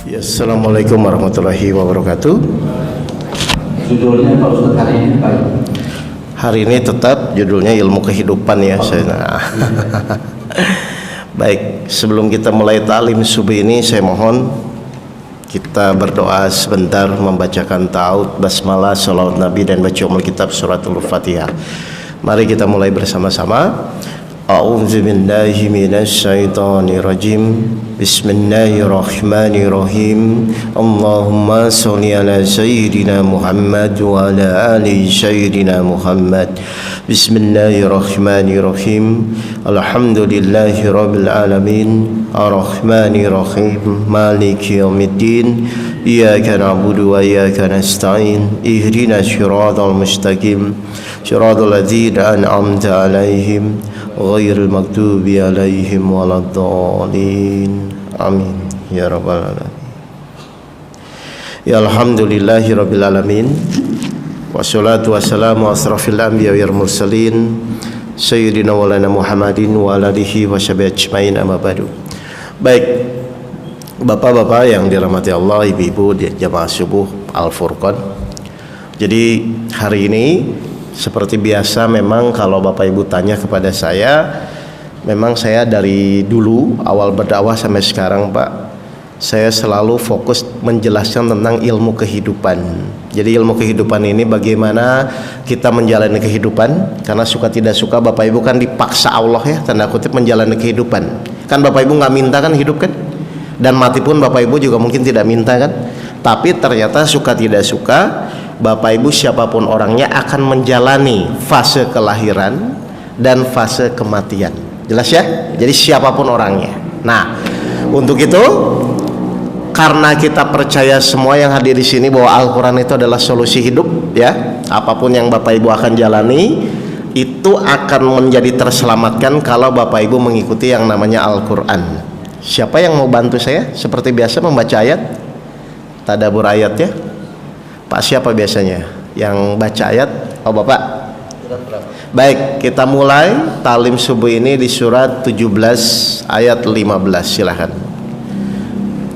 Ya, Assalamualaikum warahmatullahi wabarakatuh. Judulnya Pak Ustaz hari ini Pak? Hari ini tetap judulnya ilmu kehidupan ya. Baik, sebelum kita mulai ta'lim subuh ini, saya mohon kita berdoa sebentar, membacakan ta'awud, basmalah, salawat nabi, dan baca umul kitab suratul fatihah. Mari kita mulai bersama-sama. A'udzu billahi minasy syaithanir rajim. Bismillahirrahmanirrahim. Allahumma shalli ala sayyidina Muhammad wa ala ali sayyidina Muhammad. Bismillahirrahmanirrahim. Alhamdulillahi rabbil alamin. Ar-rahmanir rahim. Maliki yaumiddin. Iyyaka na'budu wa iyyaka nasta'in. Ihdinas siratal mustaqim. Siratal ladzina an'amta 'alaihim ghairil maghdubi 'alaihim waladdallin. Amin ya rabbal alamin. Ya alhamdulillahi rabbil alamin. Wassalatu wassalamu asrafil anbiya wal mursalin sayyidina walana Muhammadin wa alihi washabihi ajmain, amma ba'du. Baik, bapak-bapak yang dirahmati Allah, ibu-ibu di jamaah subuh Al-Furqan. Jadi hari ini seperti biasa, memang kalau bapak ibu tanya kepada saya, memang saya dari dulu awal berdakwah sampai sekarang Pak, saya selalu fokus menjelaskan tentang ilmu kehidupan. Jadi ilmu kehidupan ini bagaimana kita menjalani kehidupan, karena suka tidak suka bapak ibu kan dipaksa Allah ya, tanda kutip, menjalani kehidupan. Kan bapak ibu nggak minta kan hidup kan, dan mati pun bapak ibu juga mungkin tidak minta kan. Tapi ternyata suka tidak suka bapak ibu siapapun orangnya akan menjalani fase kelahiran dan fase kematian. Jelas ya? Jadi siapapun orangnya. Nah, untuk itu karena kita percaya semua yang hadir di sini bahwa Al-Quran itu adalah solusi hidup ya. Apapun yang bapak ibu akan jalani itu akan menjadi terselamatkan kalau bapak ibu mengikuti yang namanya Al-Quran. Siapa yang mau bantu saya? Seperti biasa membaca ayat, tadabbur ayat ya. Pak siapa biasanya yang baca ayat? Oh bapak. Baik, kita mulai talim subuh ini di surat 17 ayat 15. Silahkan.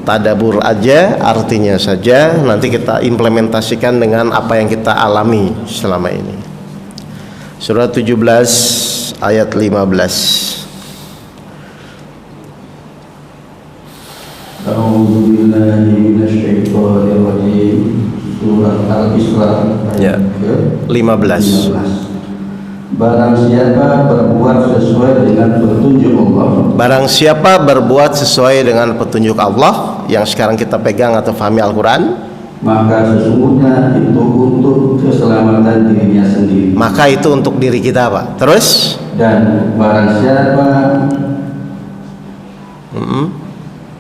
Tadabbur aja, artinya saja, nanti kita implementasikan dengan apa yang kita alami selama ini. Surat 17 ayat 15. A'udzubillahi minasyaitonirrajim. Surat Al-Isra Ya, 15. Barang siapa berbuat sesuai dengan petunjuk Allah. Barang siapa berbuat sesuai dengan petunjuk Allah, yang sekarang kita pegang atau fahami Al-Quran, maka sesungguhnya itu untuk keselamatan dirinya sendiri. maka itu untuk diri kita Pak. Terus? Dan barang siapa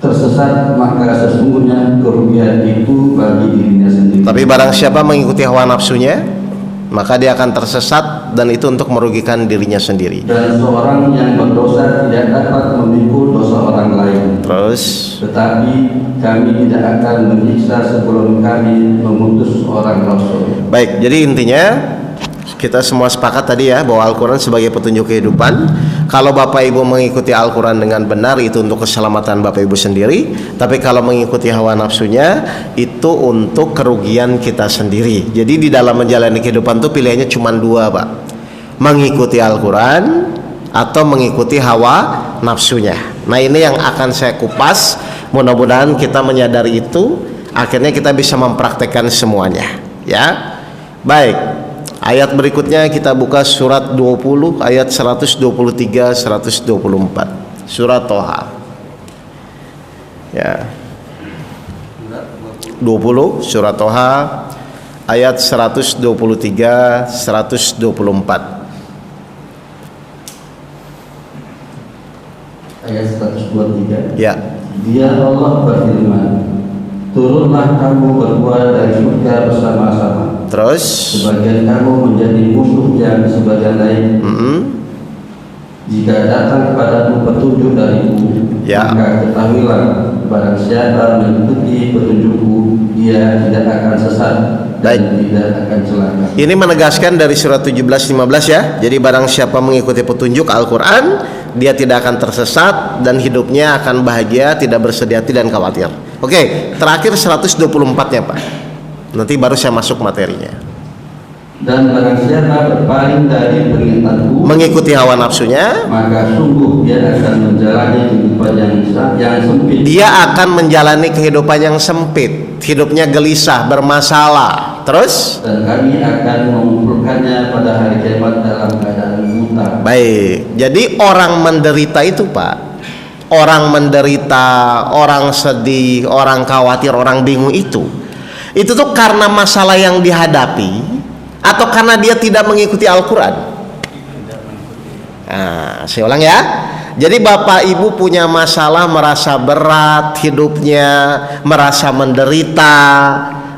tersesat, maka sesungguhnya kerugian itu bagi dirinya sendiri. Tapi barang siapa mengikuti hawa nafsunya, maka dia akan tersesat, dan itu untuk merugikan dirinya sendiri. Dan seorang yang berdosa tidak dapat memikul dosa orang lain. Terus? Tetapi kami tidak akan menyiksa sebelum kami mengutus orang rasul. Baik, jadi intinya kita semua sepakat tadi ya bahwa Al-Quran sebagai petunjuk kehidupan. Kalau bapak ibu mengikuti Al-Quran dengan benar, itu untuk keselamatan bapak ibu sendiri. Tapi kalau mengikuti hawa nafsunya, itu untuk kerugian kita sendiri. Jadi di dalam menjalani kehidupan itu pilihannya cuma dua Pak, mengikuti Al-Quran atau mengikuti hawa nafsunya. Nah ini yang akan saya kupas. Mudah-mudahan kita menyadari itu, akhirnya kita bisa mempraktekkan semuanya ya. Baik, ayat berikutnya kita buka surat 20 ayat 123 124. Surat Toha. Ya. 20 surat Toha ayat 123 124. Ayat 123. Ya. Dia Allah berfirman, turunlah kamu berdua dari surga bersama-sama. Terus Sebagian kamu menjadi musuh yang sebagian lain. Jika datang kepadamu petunjuk dariku, Ya. maka ketahuilah, barang siapa mengikuti petunjukku, dia tidak akan sesat Baik. tidak akan celaka. Ini menegaskan dari surat 17-15 ya. Jadi barang siapa mengikuti petunjuk Al-Quran, dia tidak akan tersesat dan hidupnya akan bahagia, tidak bersedih hati dan khawatir. Oke, terakhir 124-nya Pak. Nanti baru saya masuk materinya. Dan barang siapa berpaling dari peringatanku, Mengikuti hawa nafsunya, maka sungguh dia akan menjalani kehidupan yang sempit. dia akan menjalani kehidupan yang sempit, hidupnya gelisah, bermasalah. Terus? Dan kami akan mengumpulkannya pada hari kiamat dalam keadaan buta. Baik, jadi orang menderita itu Pak, orang menderita, orang sedih, orang khawatir, orang bingung itu tuh karena masalah yang dihadapi atau karena dia tidak mengikuti Al-Quran. Nah, saya ulang ya. Jadi Bapak Ibu punya masalah, merasa berat hidupnya, merasa menderita,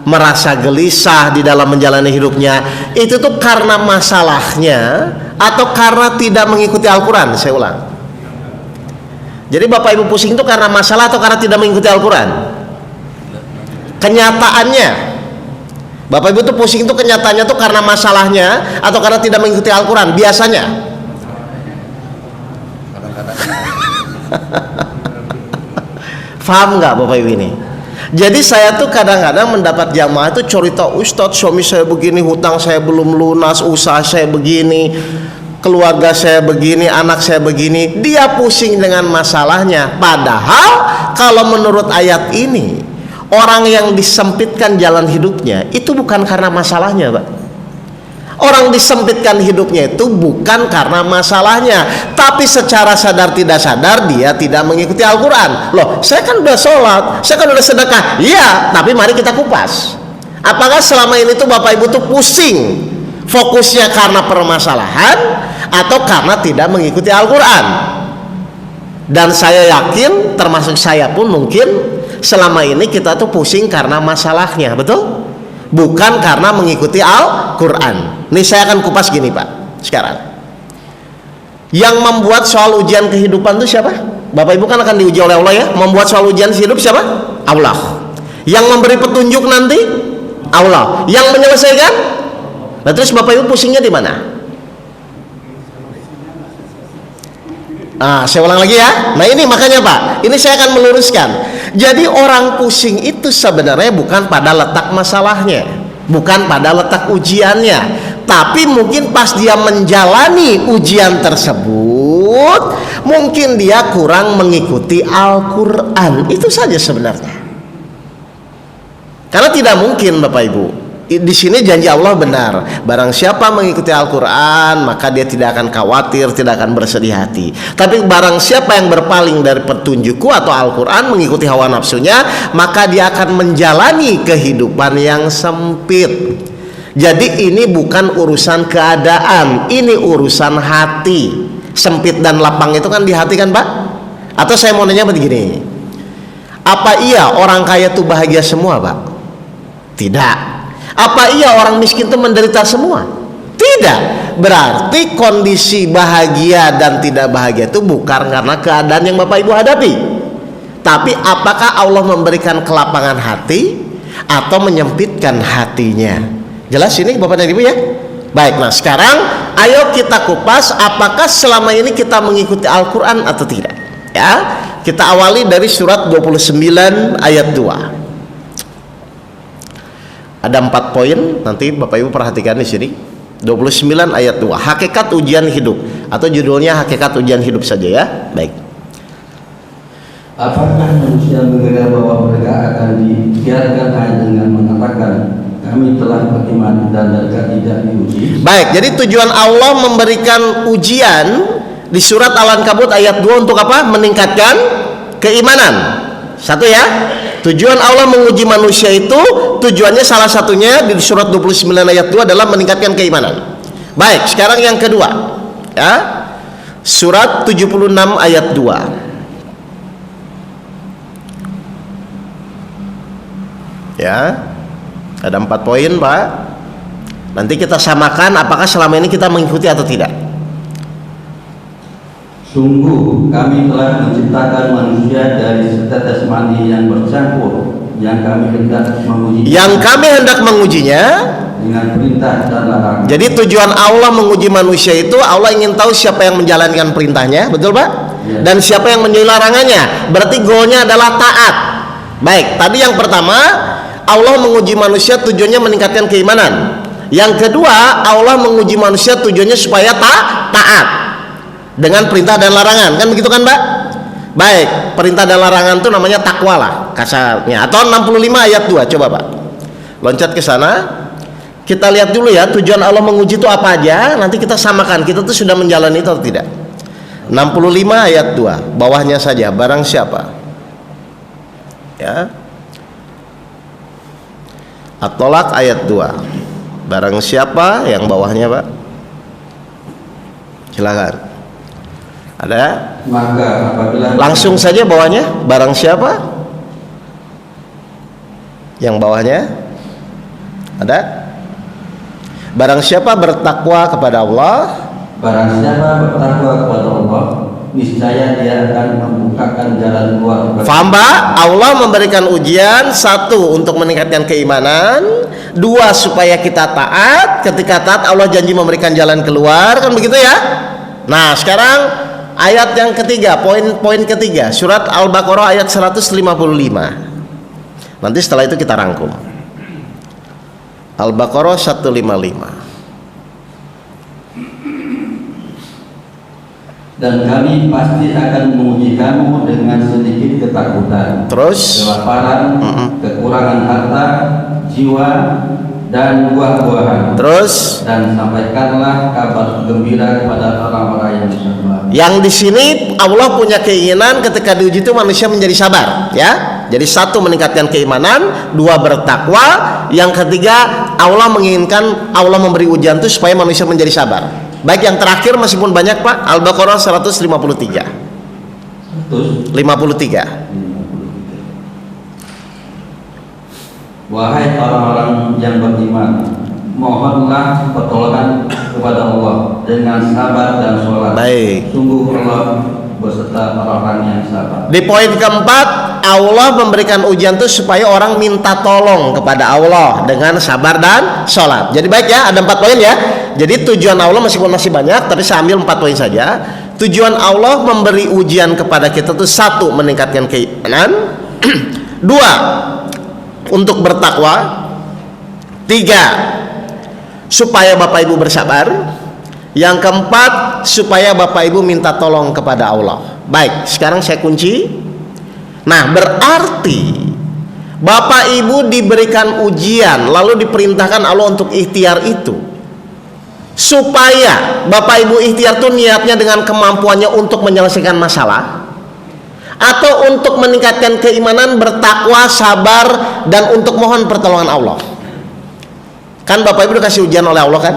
merasa gelisah di dalam menjalani hidupnya, itu tuh karena masalahnya atau karena tidak mengikuti Al-Quran. Saya ulang. Jadi Bapak Ibu pusing itu karena masalah atau karena tidak mengikuti Al-Quran? Kenyataannya Bapak Ibu tuh pusing itu kenyataannya tuh karena masalahnya atau karena tidak mengikuti Al-Quran biasanya? Paham nggak Bapak Ibu ini? Jadi saya tuh kadang-kadang mendapat jamaah itu cerita, Ustadz suami saya begini, hutang saya belum lunas, usaha saya begini, keluarga saya begini, anak saya begini. Dia pusing dengan masalahnya. Padahal kalau menurut ayat ini, orang yang disempitkan jalan hidupnya itu bukan karena masalahnya Pak. Orang disempitkan hidupnya itu bukan karena masalahnya, tapi secara sadar tidak sadar dia tidak mengikuti Al-Quran. Loh, saya kan udah sholat, saya kan udah sedekah. Iya, tapi mari kita kupas. Apakah selama ini tuh Bapak Ibu tuh pusing fokusnya karena permasalahan atau karena tidak mengikuti Al-Quran? Dan saya yakin termasuk saya pun mungkin selama ini kita tuh pusing karena masalahnya, betul? Bukan karena mengikuti Al-Quran. Ini saya akan kupas gini Pak. Sekarang yang membuat soal ujian kehidupan itu siapa? Bapak Ibu kan akan diuji oleh Allah ya. Membuat soal ujian hidup siapa? Allah. Yang memberi petunjuk nanti Allah. Yang menyelesaikan. Nah terus Bapak Ibu pusingnya di mana? Saya ulang lagi ya. Nah ini makanya Pak, ini saya akan meluruskan. Jadi orang pusing itu sebenarnya bukan pada letak masalahnya, bukan pada letak ujiannya, tapi mungkin pas dia menjalani ujian tersebut, mungkin dia kurang mengikuti Al-Quran. Itu saja sebenarnya. Karena tidak mungkin Bapak Ibu, di sini janji Allah benar. Barang siapa mengikuti Al-Quran, maka dia tidak akan khawatir, tidak akan bersedih hati. Tapi barang siapa yang berpaling dari petunjukku atau Al-Quran, mengikuti hawa nafsunya, maka dia akan menjalani kehidupan yang sempit. Jadi ini bukan urusan keadaan, ini urusan hati. Sempit dan lapang itu kan di hati kan Pak? Atau saya mau nanya begini, apa iya orang kaya itu bahagia semua Pak? Tidak. Apa iya orang miskin itu menderita semua? Tidak. Berarti kondisi bahagia dan tidak bahagia itu bukan karena keadaan yang Bapak Ibu hadapi, tapi apakah Allah memberikan kelapangan hati atau menyempitkan hatinya? Jelas ini Bapak dan Ibu ya? Baik, nah sekarang ayo kita kupas apakah selama ini kita mengikuti Al-Quran atau tidak ya. Kita awali dari surat 29 ayat 2. Ada 4 poin, nanti Bapak Ibu perhatikan di sini. 29 ayat 2, hakikat ujian hidup, atau judulnya hakikat ujian hidup saja ya. Baik. Apakah manusia mengira bahwa mereka akan dibiarkan hanya dengan mengatakan kami telah beriman dan tidak diuji? Baik, jadi tujuan Allah memberikan ujian di surat Al-Ankabut ayat 2 untuk apa? Meningkatkan keimanan. Satu ya, tujuan Allah menguji manusia itu tujuannya salah satunya di surat 29 ayat 2 adalah meningkatkan keimanan. Baik, sekarang yang kedua ya, surat 76 ayat 2 ya. Ada 4 poin Pak. Nanti kita samakan apakah selama ini kita mengikuti atau tidak. Sungguh kami telah menciptakan manusia dari setetes mani yang bercampur yang kami hendak menguji. Yang kami hendak mengujinya Dengan perintah dan larangan. Jadi tujuan Allah menguji manusia itu Allah ingin tahu siapa yang menjalankan perintahnya, betul Pak? Ya. Dan siapa yang menjauhi larangannya. Berarti goalnya adalah taat. Baik, tadi yang pertama Allah menguji manusia tujuannya meningkatkan keimanan. Yang kedua Allah menguji manusia tujuannya supaya taat dengan perintah dan larangan. Kan begitu kan Pak? Baik, perintah dan larangan itu namanya takwa lah kasarnya. Atau 65 ayat 2, coba Pak loncat ke sana. Kita lihat dulu ya tujuan Allah menguji itu apa aja. Nanti kita samakan kita tuh sudah menjalani itu atau tidak. 65 ayat 2 bawahnya saja, barang siapa ya. At-Tolak ayat 2 barang siapa, yang bawahnya Pak silakan. Ada? Maka apabila Langsung saja bawahnya, barang siapa? Yang bawahnya ada? Barang siapa bertakwa kepada Allah, barang siapa bertakwa kepada Allah, niscaya dia akan membukakan jalan keluar. faham Pak? Allah memberikan ujian, satu untuk meningkatkan keimanan, dua supaya kita taat. Ketika taat Allah janji memberikan jalan keluar, kan begitu ya. Nah sekarang ayat yang ketiga, poin ketiga, surat Al-Baqarah ayat 155. Nanti setelah itu kita rangkum. Al-Baqarah 155. Dan kami pasti akan menguji kamu dengan sedikit ketakutan, Terus kelaparan, kekurangan harta, jiwa, dan buah-buahan. Terus Dan sampaikanlah kabar gembira kepada orang-orang yang sabar. yang di sini Allah punya keinginan ketika diuji itu manusia menjadi sabar, ya. Jadi satu meningkatkan keimanan, dua bertakwa, yang ketiga Allah menginginkan, Allah memberi ujian itu supaya manusia menjadi sabar. Baik yang terakhir meskipun banyak Pak, Al-Baqarah 153. 53. Wahai orang-orang yang beriman, mohonlah pertolongan kepada Allah dengan sabar dan sholat. Baik. Sungguh Allah beserta orang-orang yang sabar. Di poin keempat, Allah memberikan ujian itu supaya orang minta tolong kepada Allah dengan sabar dan sholat. Jadi baik ya, ada 4 poin ya. Jadi tujuan Allah meskipun masih banyak, tapi saya ambil 4 poin saja. Tujuan Allah memberi ujian kepada kita itu satu, meningkatkan keimanan. Dua, untuk bertakwa. Tiga, supaya Bapak Ibu bersabar. Yang keempat, supaya Bapak Ibu minta tolong kepada Allah. Baik, sekarang saya kunci. Nah, berarti Bapak Ibu diberikan ujian, lalu diperintahkan Allah untuk ikhtiar itu, supaya Bapak Ibu ikhtiar itu niatnya dengan kemampuannya untuk menyelesaikan masalah, atau untuk meningkatkan keimanan, bertakwa, sabar, dan untuk mohon pertolongan Allah. Kan Bapak Ibu dikasih ujian oleh Allah kan?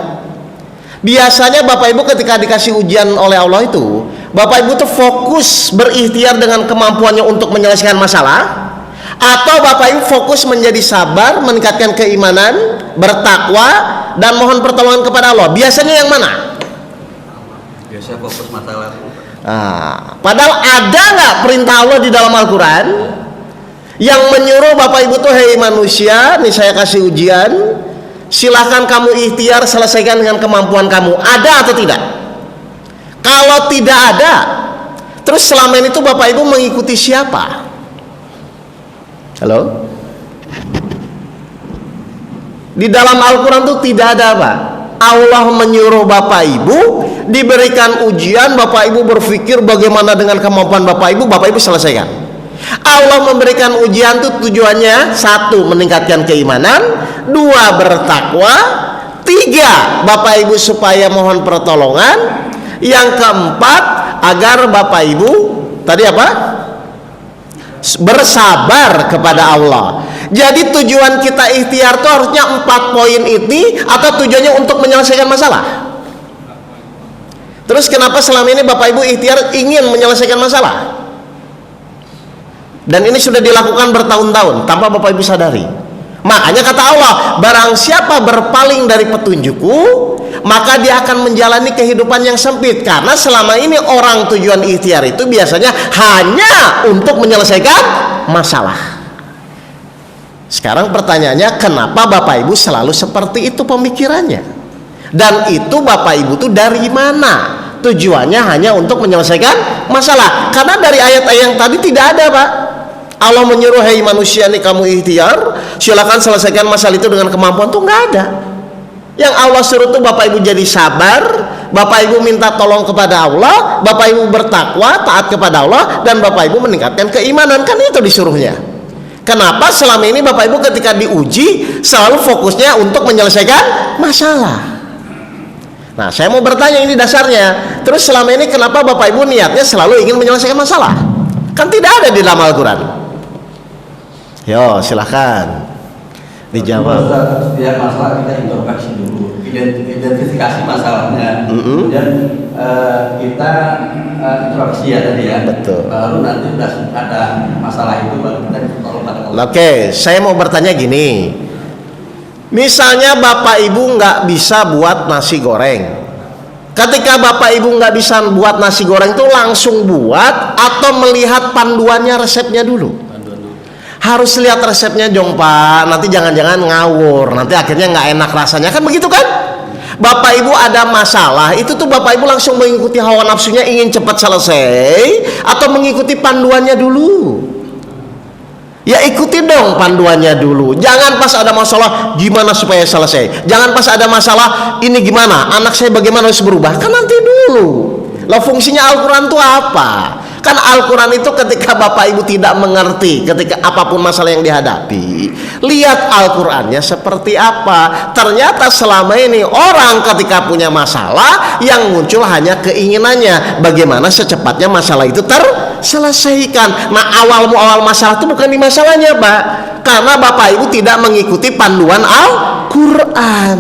Biasanya Bapak Ibu ketika dikasih ujian oleh Allah itu, Bapak Ibu tuh fokus berikhtiar dengan kemampuannya untuk menyelesaikan masalah, atau Bapak Ibu fokus menjadi sabar, meningkatkan keimanan, bertakwa, dan mohon pertolongan kepada Allah. Biasanya yang mana? Biasa fokus masalah. Padahal ada nggak perintah Allah di dalam Al-Quran yang menyuruh Bapak Ibu tuh, hei manusia, nih saya kasih ujian, silahkan kamu ikhtiar, selesaikan dengan kemampuan kamu. Ada atau tidak? Kalau tidak ada, terus selama ini tuh Bapak Ibu mengikuti siapa? Halo? Di dalam Al-Quran tuh tidak ada apa? Allah menyuruh Bapak Ibu, diberikan ujian, Bapak Ibu berpikir bagaimana dengan kemampuan Bapak Ibu selesaikan. Allah memberikan ujian itu tujuannya satu, meningkatkan keimanan, dua, bertakwa, tiga, Bapak Ibu supaya mohon pertolongan, yang keempat, agar Bapak Ibu tadi apa? Bersabar kepada Allah. Jadi tujuan kita ikhtiar itu harusnya 4 poin ini, atau tujuannya untuk menyelesaikan masalah. Terus kenapa selama ini Bapak Ibu ikhtiar ingin menyelesaikan masalah? Dan ini sudah dilakukan bertahun-tahun tanpa Bapak Ibu sadari. Makanya kata Allah, barang siapa berpaling dari petunjukku, maka dia akan menjalani kehidupan yang sempit. Karena selama ini orang tujuan ikhtiar itu biasanya hanya untuk menyelesaikan masalah. Sekarang pertanyaannya, kenapa Bapak Ibu selalu seperti itu pemikirannya? Dan itu Bapak Ibu tuh dari mana? Tujuannya hanya untuk menyelesaikan masalah. Karena dari ayat-ayat yang tadi tidak ada, Pak. Allah menyuruh, hei manusia nih kamu ikhtiar, silakan selesaikan masalah itu dengan kemampuan, tuh nggak ada. Yang Allah suruh tuh Bapak Ibu jadi sabar, Bapak Ibu minta tolong kepada Allah, Bapak Ibu bertakwa, taat kepada Allah, dan Bapak Ibu meningkatkan keimanan. Kan itu disuruhnya. Kenapa selama ini Bapak Ibu ketika diuji selalu fokusnya untuk menyelesaikan masalah? Nah, saya mau bertanya, ini dasarnya. Terus selama ini kenapa Bapak Ibu niatnya selalu ingin menyelesaikan masalah? Kan tidak ada di dalam Al-Quran. Yo, silahkan dijawab. Setiap masalah kita introspeksi dulu, identifikasi masalahnya, kemudian kita introspeksi ya tadi ya. Betul. Baru nanti udah ada masalah itu baru kita tolong pada Allah. Oke, saya mau bertanya gini. Misalnya Bapak Ibu nggak bisa buat nasi goreng. Ketika Bapak Ibu nggak bisa buat nasi goreng itu langsung buat atau melihat panduannya, resepnya dulu? Harus lihat resepnya dong Pak. Nanti jangan-jangan ngawur, nanti akhirnya nggak enak rasanya, kan begitu kan? Bapak Ibu ada masalah, itu tuh Bapak Ibu langsung mengikuti hawa nafsunya, ingin cepat selesai, atau mengikuti panduannya dulu? Ya ikuti dong panduannya dulu. Jangan pas ada masalah gimana supaya selesai. Jangan pas ada masalah ini gimana, anak saya bagaimana harus berubah. Kan nanti dulu. Lah fungsinya Al-Quran itu apa? Kan Al-Quran itu ketika Bapak Ibu tidak mengerti, ketika apapun masalah yang dihadapi, lihat Al-Qurannya seperti apa. Ternyata selama ini orang ketika punya masalah, yang muncul hanya keinginannya bagaimana secepatnya masalah itu terselesaikan. Nah, awal masalah itu bukan di masalahnya, Pak, karena Bapak Ibu tidak mengikuti panduan Al-Quran.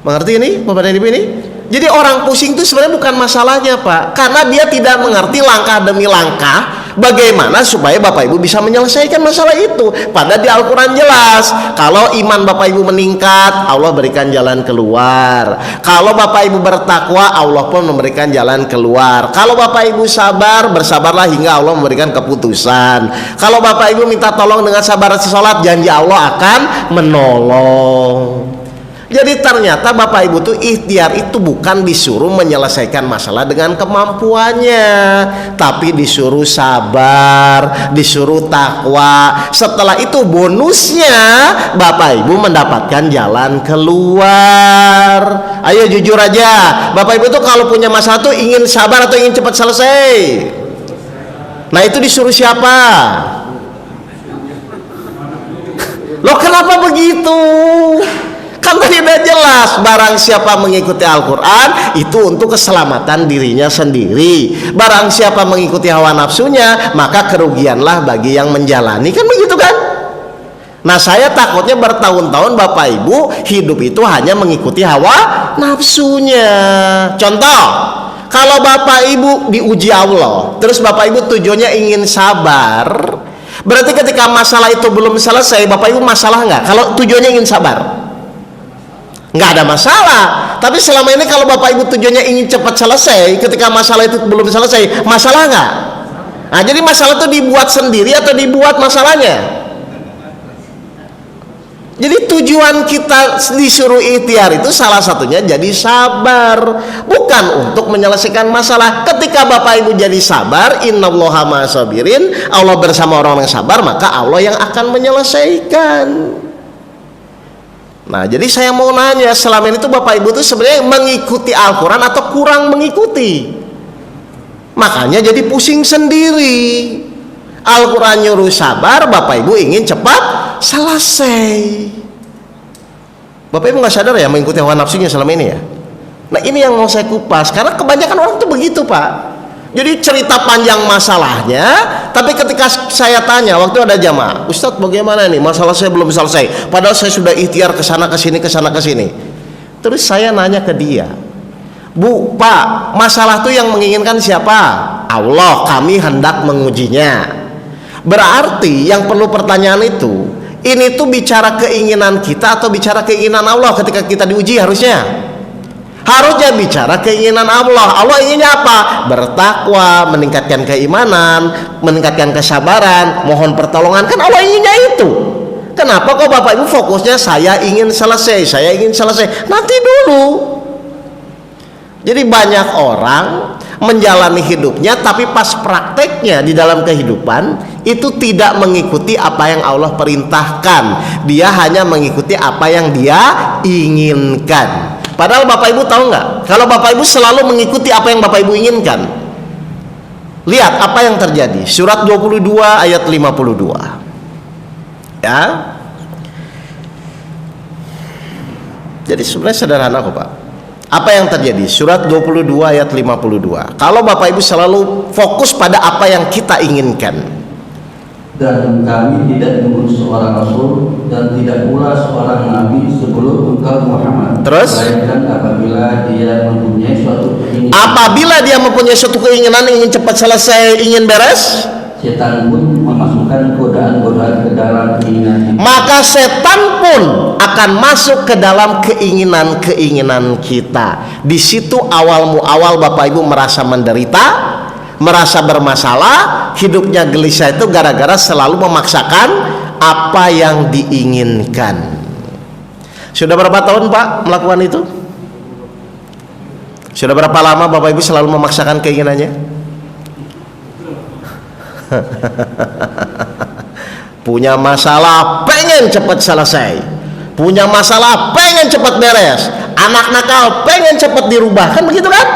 Mengerti ini Bapak dan Ibu ini? Jadi orang pusing itu sebenarnya bukan masalahnya Pak, karena dia tidak mengerti langkah demi langkah bagaimana supaya Bapak Ibu bisa menyelesaikan masalah itu. Padahal di Al-Quran jelas, kalau iman Bapak Ibu meningkat, Allah berikan jalan keluar. Kalau Bapak Ibu bertakwa, Allah pun memberikan jalan keluar. Kalau Bapak Ibu sabar, bersabarlah hingga Allah memberikan keputusan. Kalau Bapak Ibu minta tolong dengan sabar sholat, janji Allah akan menolong. Jadi ternyata Bapak Ibu tuh ikhtiar itu bukan disuruh menyelesaikan masalah dengan kemampuannya, tapi disuruh sabar, disuruh takwa. Setelah itu bonusnya Bapak Ibu mendapatkan jalan keluar. Ayo jujur aja, Bapak Ibu tuh kalau punya masalah tuh ingin sabar atau ingin cepat selesai? Nah, itu disuruh siapa? Loh, kenapa begitu? Kan tadi udah jelas, barang siapa mengikuti Al-Quran itu untuk keselamatan dirinya sendiri. Barang siapa mengikuti hawa nafsunya, maka kerugianlah bagi yang menjalani. Kan begitu kan? Nah, saya takutnya bertahun-tahun Bapak Ibu hidup itu hanya mengikuti hawa nafsunya. Contoh, kalau Bapak Ibu diuji Allah, terus Bapak Ibu tujuannya ingin sabar, berarti ketika masalah itu belum selesai, Bapak Ibu masalah nggak? Kalau tujuannya ingin sabar, nggak ada masalah. Tapi selama ini kalau Bapak Ibu tujuannya ingin cepat selesai, ketika masalah itu belum selesai, masalah nggak? Nah, jadi masalah itu dibuat sendiri atau dibuat masalahnya? Jadi tujuan kita disuruh ikhtiar itu salah satunya jadi sabar, bukan untuk menyelesaikan masalah. Ketika Bapak Ibu jadi sabar, innallaha ma'as-sabirin, Allah bersama orang yang sabar, maka Allah yang akan menyelesaikan. Nah, jadi saya mau nanya, selama ini tuh Bapak Ibu tuh sebenarnya mengikuti Al-Quran atau kurang mengikuti? Makanya jadi pusing sendiri. Al-Quran nyuruh sabar, Bapak Ibu ingin cepat selesai. Bapak Ibu nggak sadar ya mengikuti hawa nafsunya selama ini ya? Nah, ini yang mau saya kupas, karena kebanyakan orang tuh begitu Pak. Jadi cerita panjang masalahnya, tapi ketika saya tanya, waktu ada jamaah, Ustadz bagaimana nih, masalah saya belum selesai, padahal saya sudah ikhtiar kesana kesini, kesana kesini. Terus saya nanya ke dia, Bu, Pak, masalah tuh yang menginginkan siapa? Allah, kami hendak mengujinya. Berarti yang perlu pertanyaan itu, ini tuh bicara keinginan kita atau bicara keinginan Allah ketika kita diuji harusnya? Harusnya bicara keinginan Allah. Allah inginnya apa? Bertakwa, meningkatkan keimanan, meningkatkan kesabaran, mohon pertolongan. Kan Allah inginnya itu. Kenapa kok Bapak Ibu fokusnya saya ingin selesai, saya ingin selesai? Nanti dulu. Jadi banyak orang menjalani hidupnya, tapi pas prakteknya di dalam kehidupan itu tidak mengikuti apa yang Allah perintahkan. Dia hanya mengikuti apa yang dia inginkan. Padahal Bapak Ibu tahu nggak? Kalau Bapak Ibu selalu mengikuti apa yang Bapak Ibu inginkan, lihat apa yang terjadi. Surat 22 ayat 52. Ya. Jadi sebenarnya sederhana kok Pak. Apa yang terjadi? Surat 22 ayat 52. Kalau Bapak Ibu selalu fokus pada apa yang kita inginkan. Dan kami tidak mengutus seorang rasul dan tidak pula seorang nabi sebelum engkau Muhammad. Terus? Melainkan apabila dia mempunyai suatu keinginan. Apabila dia mempunyai suatu keinginan, ingin cepat selesai, ingin beres, setan pun memasukkan godaan-godaan ke dalam keinginan itu. Maka setan pun akan masuk ke dalam keinginan-keinginan kita. Di situ awal Bapak Ibu merasa menderita, merasa bermasalah, hidupnya gelisah, itu gara-gara selalu memaksakan apa yang diinginkan. Sudah berapa tahun Pak melakukan itu? Sudah berapa lama Bapak Ibu selalu memaksakan keinginannya? Punya masalah pengen cepat selesai, punya masalah pengen cepat beres, anak nakal pengen cepat dirubah, kan begitu kan?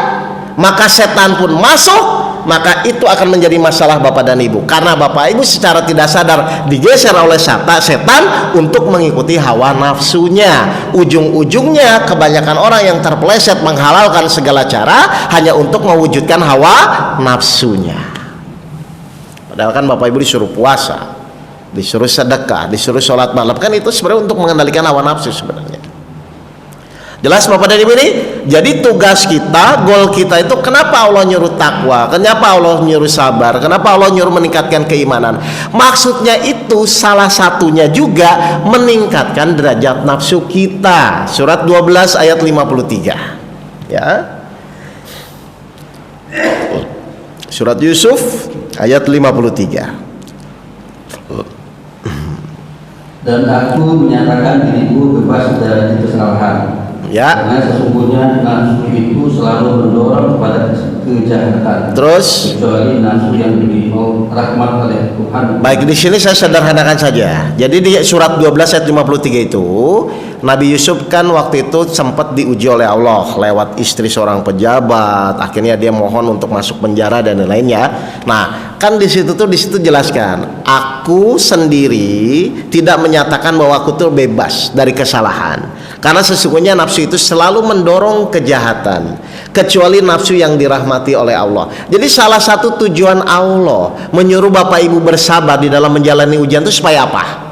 Maka setan pun masuk, maka itu akan menjadi masalah Bapak dan Ibu, karena Bapak Ibu secara tidak sadar digeser oleh setan untuk mengikuti hawa nafsunya. Ujung-ujungnya kebanyakan orang yang terpeleset menghalalkan segala cara hanya untuk mewujudkan hawa nafsunya. Padahal kan Bapak Ibu disuruh puasa, disuruh sedekah, disuruh sholat malam, kan itu sebenarnya untuk mengendalikan hawa nafsu sebenarnya. Jelas Bapak dan Ibu ini? Jadi tugas kita, goal kita itu, kenapa Allah nyuruh takwa, kenapa Allah nyuruh sabar, kenapa Allah nyuruh meningkatkan keimanan? Maksudnya itu salah satunya juga meningkatkan derajat nafsu kita. Surat 12 ayat 53. Ya. Surat Yusuf ayat 53. Dan aku menyatakan diriku bebas dari kesalahan. Ya. Karena sesungguhnya nafsu itu selalu mendorong kepada kejahatan. Terus? Kecuali nafsu yang diberi rahmat oleh Tuhan. Baik, di sini saya sederhanakan saja. Jadi di surat 12 ayat 53 itu, Nabi Yusuf kan waktu itu sempat diuji oleh Allah lewat istri seorang pejabat. Akhirnya dia mohon untuk masuk penjara dan lain-lainnya. Nah, kan di situ jelaskan, aku sendiri tidak menyatakan bahwa aku tuh bebas dari kesalahan. Karena sesungguhnya nafsu itu selalu mendorong kejahatan, kecuali nafsu yang dirahmati oleh Allah. Jadi salah satu tujuan Allah menyuruh Bapak Ibu bersabar di dalam menjalani ujian itu supaya apa?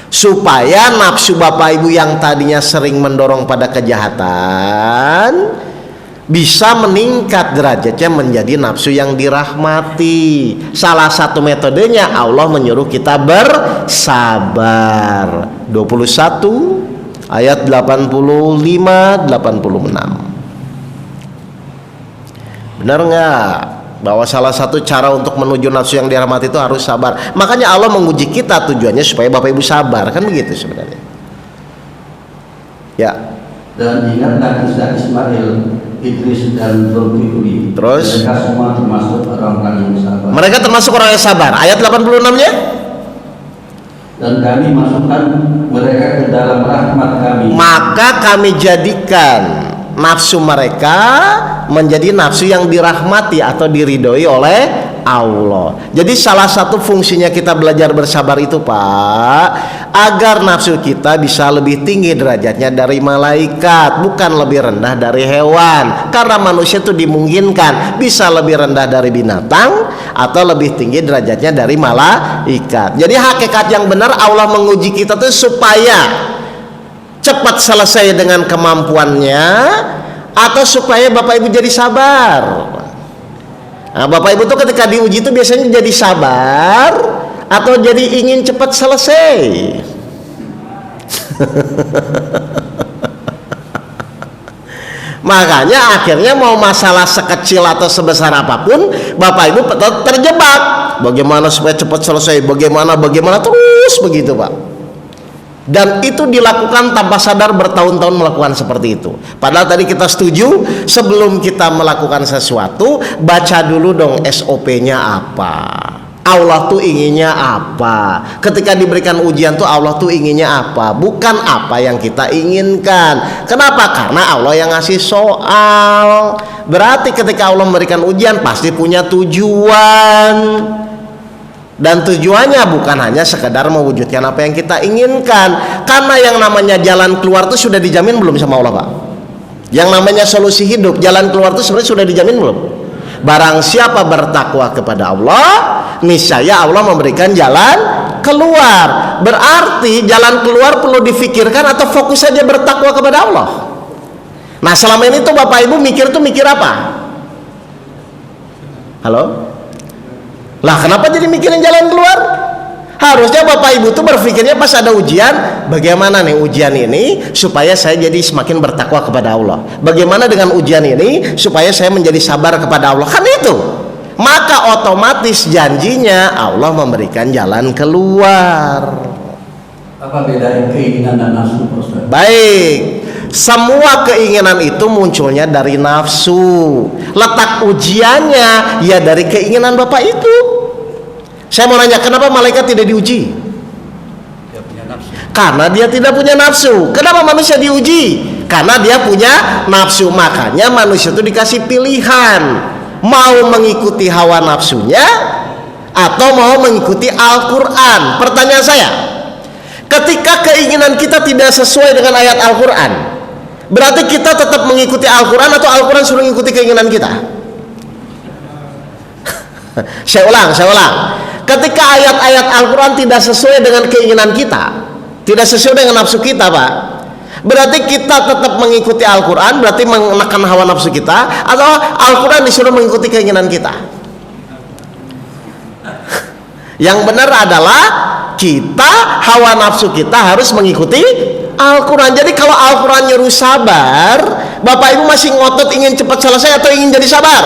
Supaya nafsu Bapak Ibu yang tadinya sering mendorong pada kejahatan bisa meningkat derajatnya menjadi nafsu yang dirahmati. Salah satu metodenya Allah menyuruh kita bersabar. 21 ayat 85-86. Benar nggak bahwa salah satu cara untuk menuju nafsu yang dirahmati itu harus sabar? Makanya Allah menguji kita tujuannya supaya Bapak Ibu sabar, kan begitu sebenarnya. Ya. Dan ingatlah kisah Ismail, Idris dan Zulkifli. Terus? Mereka semua termasuk orang-orang yang sabar. Mereka termasuk orang yang sabar. Ayat 86-nya? Dan kami masukkan mereka ke dalam rahmat kami. Maka kami jadikan nafsu mereka menjadi nafsu yang dirahmati atau diridhoi oleh Allah. Jadi salah satu fungsinya kita belajar bersabar itu Pak, agar nafsu kita bisa lebih tinggi derajatnya dari malaikat, bukan lebih rendah dari hewan. Karena manusia itu dimungkinkan bisa lebih rendah dari binatang atau lebih tinggi derajatnya dari malaikat. Jadi hakikat yang benar Allah menguji kita tuh supaya cepat selesai dengan kemampuannya, atau supaya Bapak Ibu jadi sabar. Nah, Bapak Ibu tuh ketika diuji itu biasanya jadi sabar atau jadi ingin cepat selesai. Makanya akhirnya mau masalah sekecil atau sebesar apapun, Bapak Ibu terjebak. Bagaimana supaya cepat selesai? Bagaimana terus begitu, Pak. Dan itu dilakukan tanpa sadar, bertahun-tahun melakukan seperti itu. Padahal tadi kita setuju, sebelum kita melakukan sesuatu, baca dulu dong SOP-nya apa. Allah tuh inginnya apa? Ketika diberikan ujian tuh Allah tuh inginnya apa? Bukan apa yang kita inginkan. Kenapa? Karena Allah yang ngasih soal. Berarti ketika Allah memberikan ujian pasti punya tujuan. Dan tujuannya bukan hanya sekedar mewujudkan apa yang kita inginkan. Karena yang namanya jalan keluar itu sudah dijamin belum sama Allah, Pak? Yang namanya solusi hidup, jalan keluar itu sebenarnya sudah dijamin belum? Barang siapa bertakwa kepada Allah, niscaya Allah memberikan jalan keluar. Berarti jalan keluar perlu difikirkan atau fokus saja bertakwa kepada Allah. Nah, selama ini tuh Bapak Ibu mikir apa? Halo? Lah, kenapa jadi mikirin jalan keluar? Harusnya Bapak Ibu tuh berpikirnya pas ada ujian, bagaimana nih ujian ini supaya saya jadi semakin bertakwa kepada Allah. Bagaimana dengan ujian ini supaya saya menjadi sabar kepada Allah. Kan itu. Maka otomatis janjinya Allah memberikan jalan keluar. Apa beda keinginan dan nafsu, Ustaz? Baik. Semua keinginan itu munculnya dari nafsu. Letak ujiannya ya dari keinginan Bapak itu. Saya mau nanya, kenapa malaikat tidak diuji? Dia punya nafsu. Karena dia tidak punya nafsu. Kenapa manusia diuji? Karena dia punya nafsu. Makanya manusia itu dikasih pilihan, mau mengikuti hawa nafsunya atau mau mengikuti Al-Quran. Pertanyaan saya, ketika keinginan kita tidak sesuai dengan ayat Al-Quran, berarti kita tetap mengikuti Al-Quran atau Al-Quran suruh mengikuti keinginan kita? Saya ulang. Ketika ayat-ayat Al-Quran tidak sesuai dengan keinginan kita, tidak sesuai dengan nafsu kita, Pak, berarti kita tetap mengikuti Al-Quran, berarti menekan hawa nafsu kita, atau Al-Quran disuruh mengikuti keinginan kita? Yang benar adalah kita, hawa nafsu kita harus mengikuti Al-Quran. Jadi kalau Al-Quran nyuruh sabar, Bapak Ibu masih ngotot ingin cepat selesai atau ingin jadi sabar?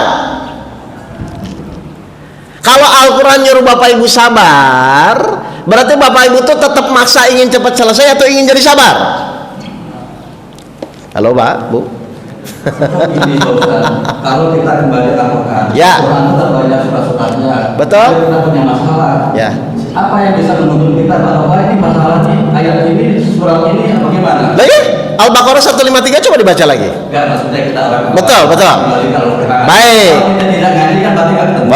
Kalau Al-Quran nyuruh Bapak Ibu sabar, berarti Bapak Ibu tuh tetap maksa ingin cepat selesai atau ingin jadi sabar? Halo Pak, Bu. Ini Ustaz, kalau kita kembali ke Al-Quran, Ya. Quran itu banyak surat-suratnya. Betul. Kita punya masalah. Ya. Apa yang bisa menuntun kita bahwa ini masalahnya ayat ini, surat ini bagaimana? Lagi Al-Baqarah 153 coba dibaca lagi. Enggak, maksudnya kita orang Betul. kembali ke Al-Quran. Baik. Kalau kita tidak ngaji kan berarti nggak ketemu.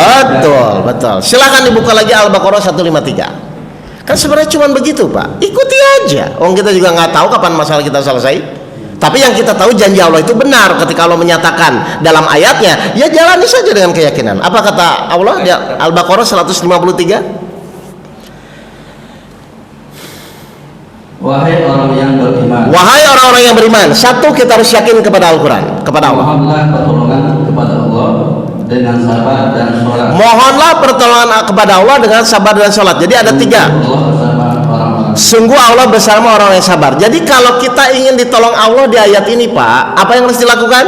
Betul. Silakan dibuka lagi Al-Baqarah 153. Kan sebenarnya cuma begitu, Pak. Ikuti aja. Kita juga nggak tahu kapan masalah kita selesai. Tapi yang kita tahu janji Allah itu benar. Ketika Allah menyatakan dalam ayatnya, ya jalani saja dengan keyakinan. Apa kata Allah di Al-Baqarah 153? Wahai orang yang beriman. Wahai orang-orang yang beriman, satu, kita harus yakin kepada Al-Quran, kepada Allah. Mohonlah pertolongan kepada Allah dengan sabar dan sholat. Mohonlah pertolongan kepada Allah dengan sabar dan sholat. Jadi ada tiga. Allah bersama orang-orang. Sungguh Allah bersama orang yang sabar. Jadi kalau kita ingin ditolong Allah di ayat ini, Pak, apa yang harus dilakukan?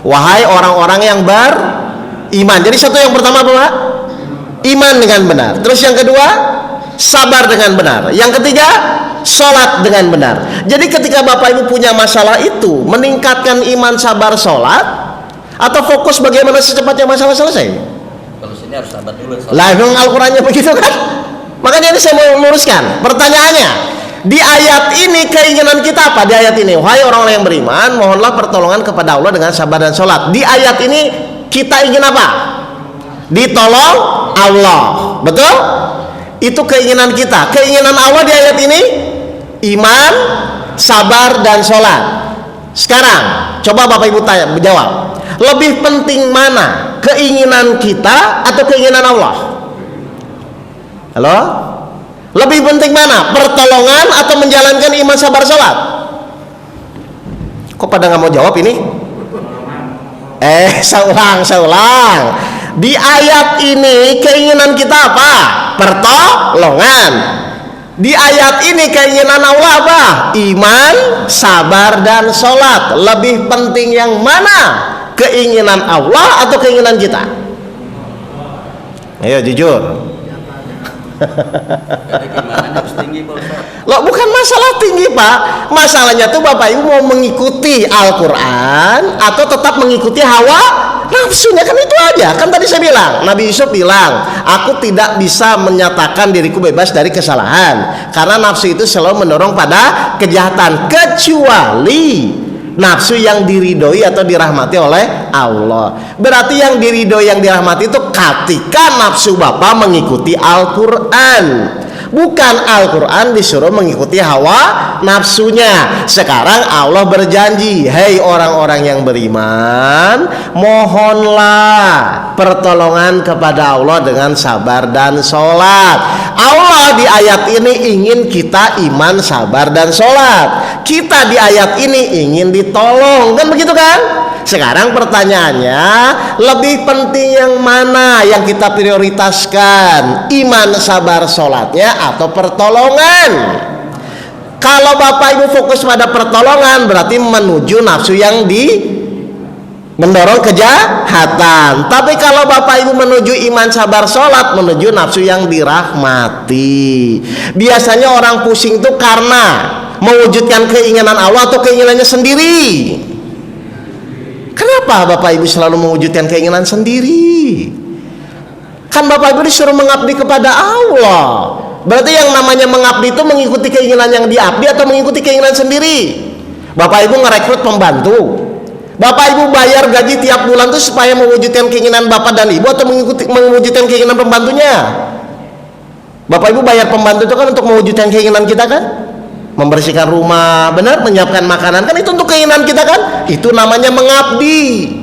Wahai orang-orang yang beriman. Jadi satu, yang pertama apa, Pak? Iman dengan benar. Terus yang kedua, sabar dengan benar. Yang ketiga, sholat dengan benar. Jadi ketika Bapak Ibu punya masalah itu, meningkatkan iman, sabar, sholat, atau fokus bagaimana secepatnya masalah selesai? Kalau sini harus sabar dulu. Lah memang Al-Qurannya begitu kan? Makanya ini saya mau luruskan. Pertanyaannya, di ayat ini keinginan kita apa? Di ayat ini, wahai orang-orang yang beriman, mohonlah pertolongan kepada Allah dengan sabar dan sholat. Di ayat ini kita ingin apa? Ditolong Allah. Betul? Itu keinginan kita. Keinginan Allah di ayat ini iman, sabar, dan sholat. Sekarang coba Bapak Ibu tanya, jawab, lebih penting mana, keinginan kita atau keinginan Allah? Halo? Lebih penting mana, pertolongan atau menjalankan iman, sabar, sholat? Kok pada nggak mau jawab ini? Saya ulang. Di ayat ini keinginan kita apa? Pertolongan. Di ayat ini keinginan Allah apa? Iman, sabar, dan sholat. Lebih penting yang mana? Keinginan Allah atau keinginan kita? Ayo jujur. Loh, bukan masalah tinggi Pak. Masalahnya tuh Bapak Ibu mau mengikuti Al-Quran atau tetap mengikuti hawa nafsunya, kan itu aja. Kan tadi saya bilang, Nabi Yusuf bilang, aku tidak bisa menyatakan diriku bebas dari kesalahan karena nafsu itu selalu mendorong pada kejahatan, kecuali nafsu yang diridhoi atau dirahmati oleh Allah. Berarti yang diridhoi, yang dirahmati itu ketika nafsu Bapak mengikuti Al-Quran, bukan Al-Quran disuruh mengikuti hawa nafsunya. Sekarang Allah berjanji, hei orang-orang yang beriman, mohonlah pertolongan kepada Allah dengan sabar dan sholat. Allah di ayat ini ingin kita iman, sabar, dan sholat. Kita di ayat ini ingin ditolong, kan begitu kan? Sekarang pertanyaannya, lebih penting yang mana yang kita prioritaskan? Iman, sabar, sholatnya atau pertolongan? Kalau Bapak Ibu fokus pada pertolongan, berarti menuju nafsu yang mendorong kejahatan. Tapi kalau Bapak Ibu menuju iman, sabar, sholat, menuju nafsu yang dirahmati. Biasanya orang pusing itu karena mewujudkan keinginan Allah atau keinginannya sendiri. Kenapa Bapak Ibu selalu mewujudkan keinginan sendiri? Kan Bapak Ibu disuruh mengabdi kepada Allah. Berarti yang namanya mengabdi itu mengikuti keinginan yang diabdi atau mengikuti keinginan sendiri. Bapak Ibu ngerekrut pembantu, Bapak Ibu bayar gaji tiap bulan itu supaya mewujudkan keinginan Bapak dan Ibu atau mewujudkan keinginan pembantunya? Bapak Ibu bayar pembantu itu kan untuk mewujudkan keinginan kita kan? Membersihkan rumah, benar, menyiapkan makanan, kan itu untuk keinginan kita kan? Itu namanya mengabdi.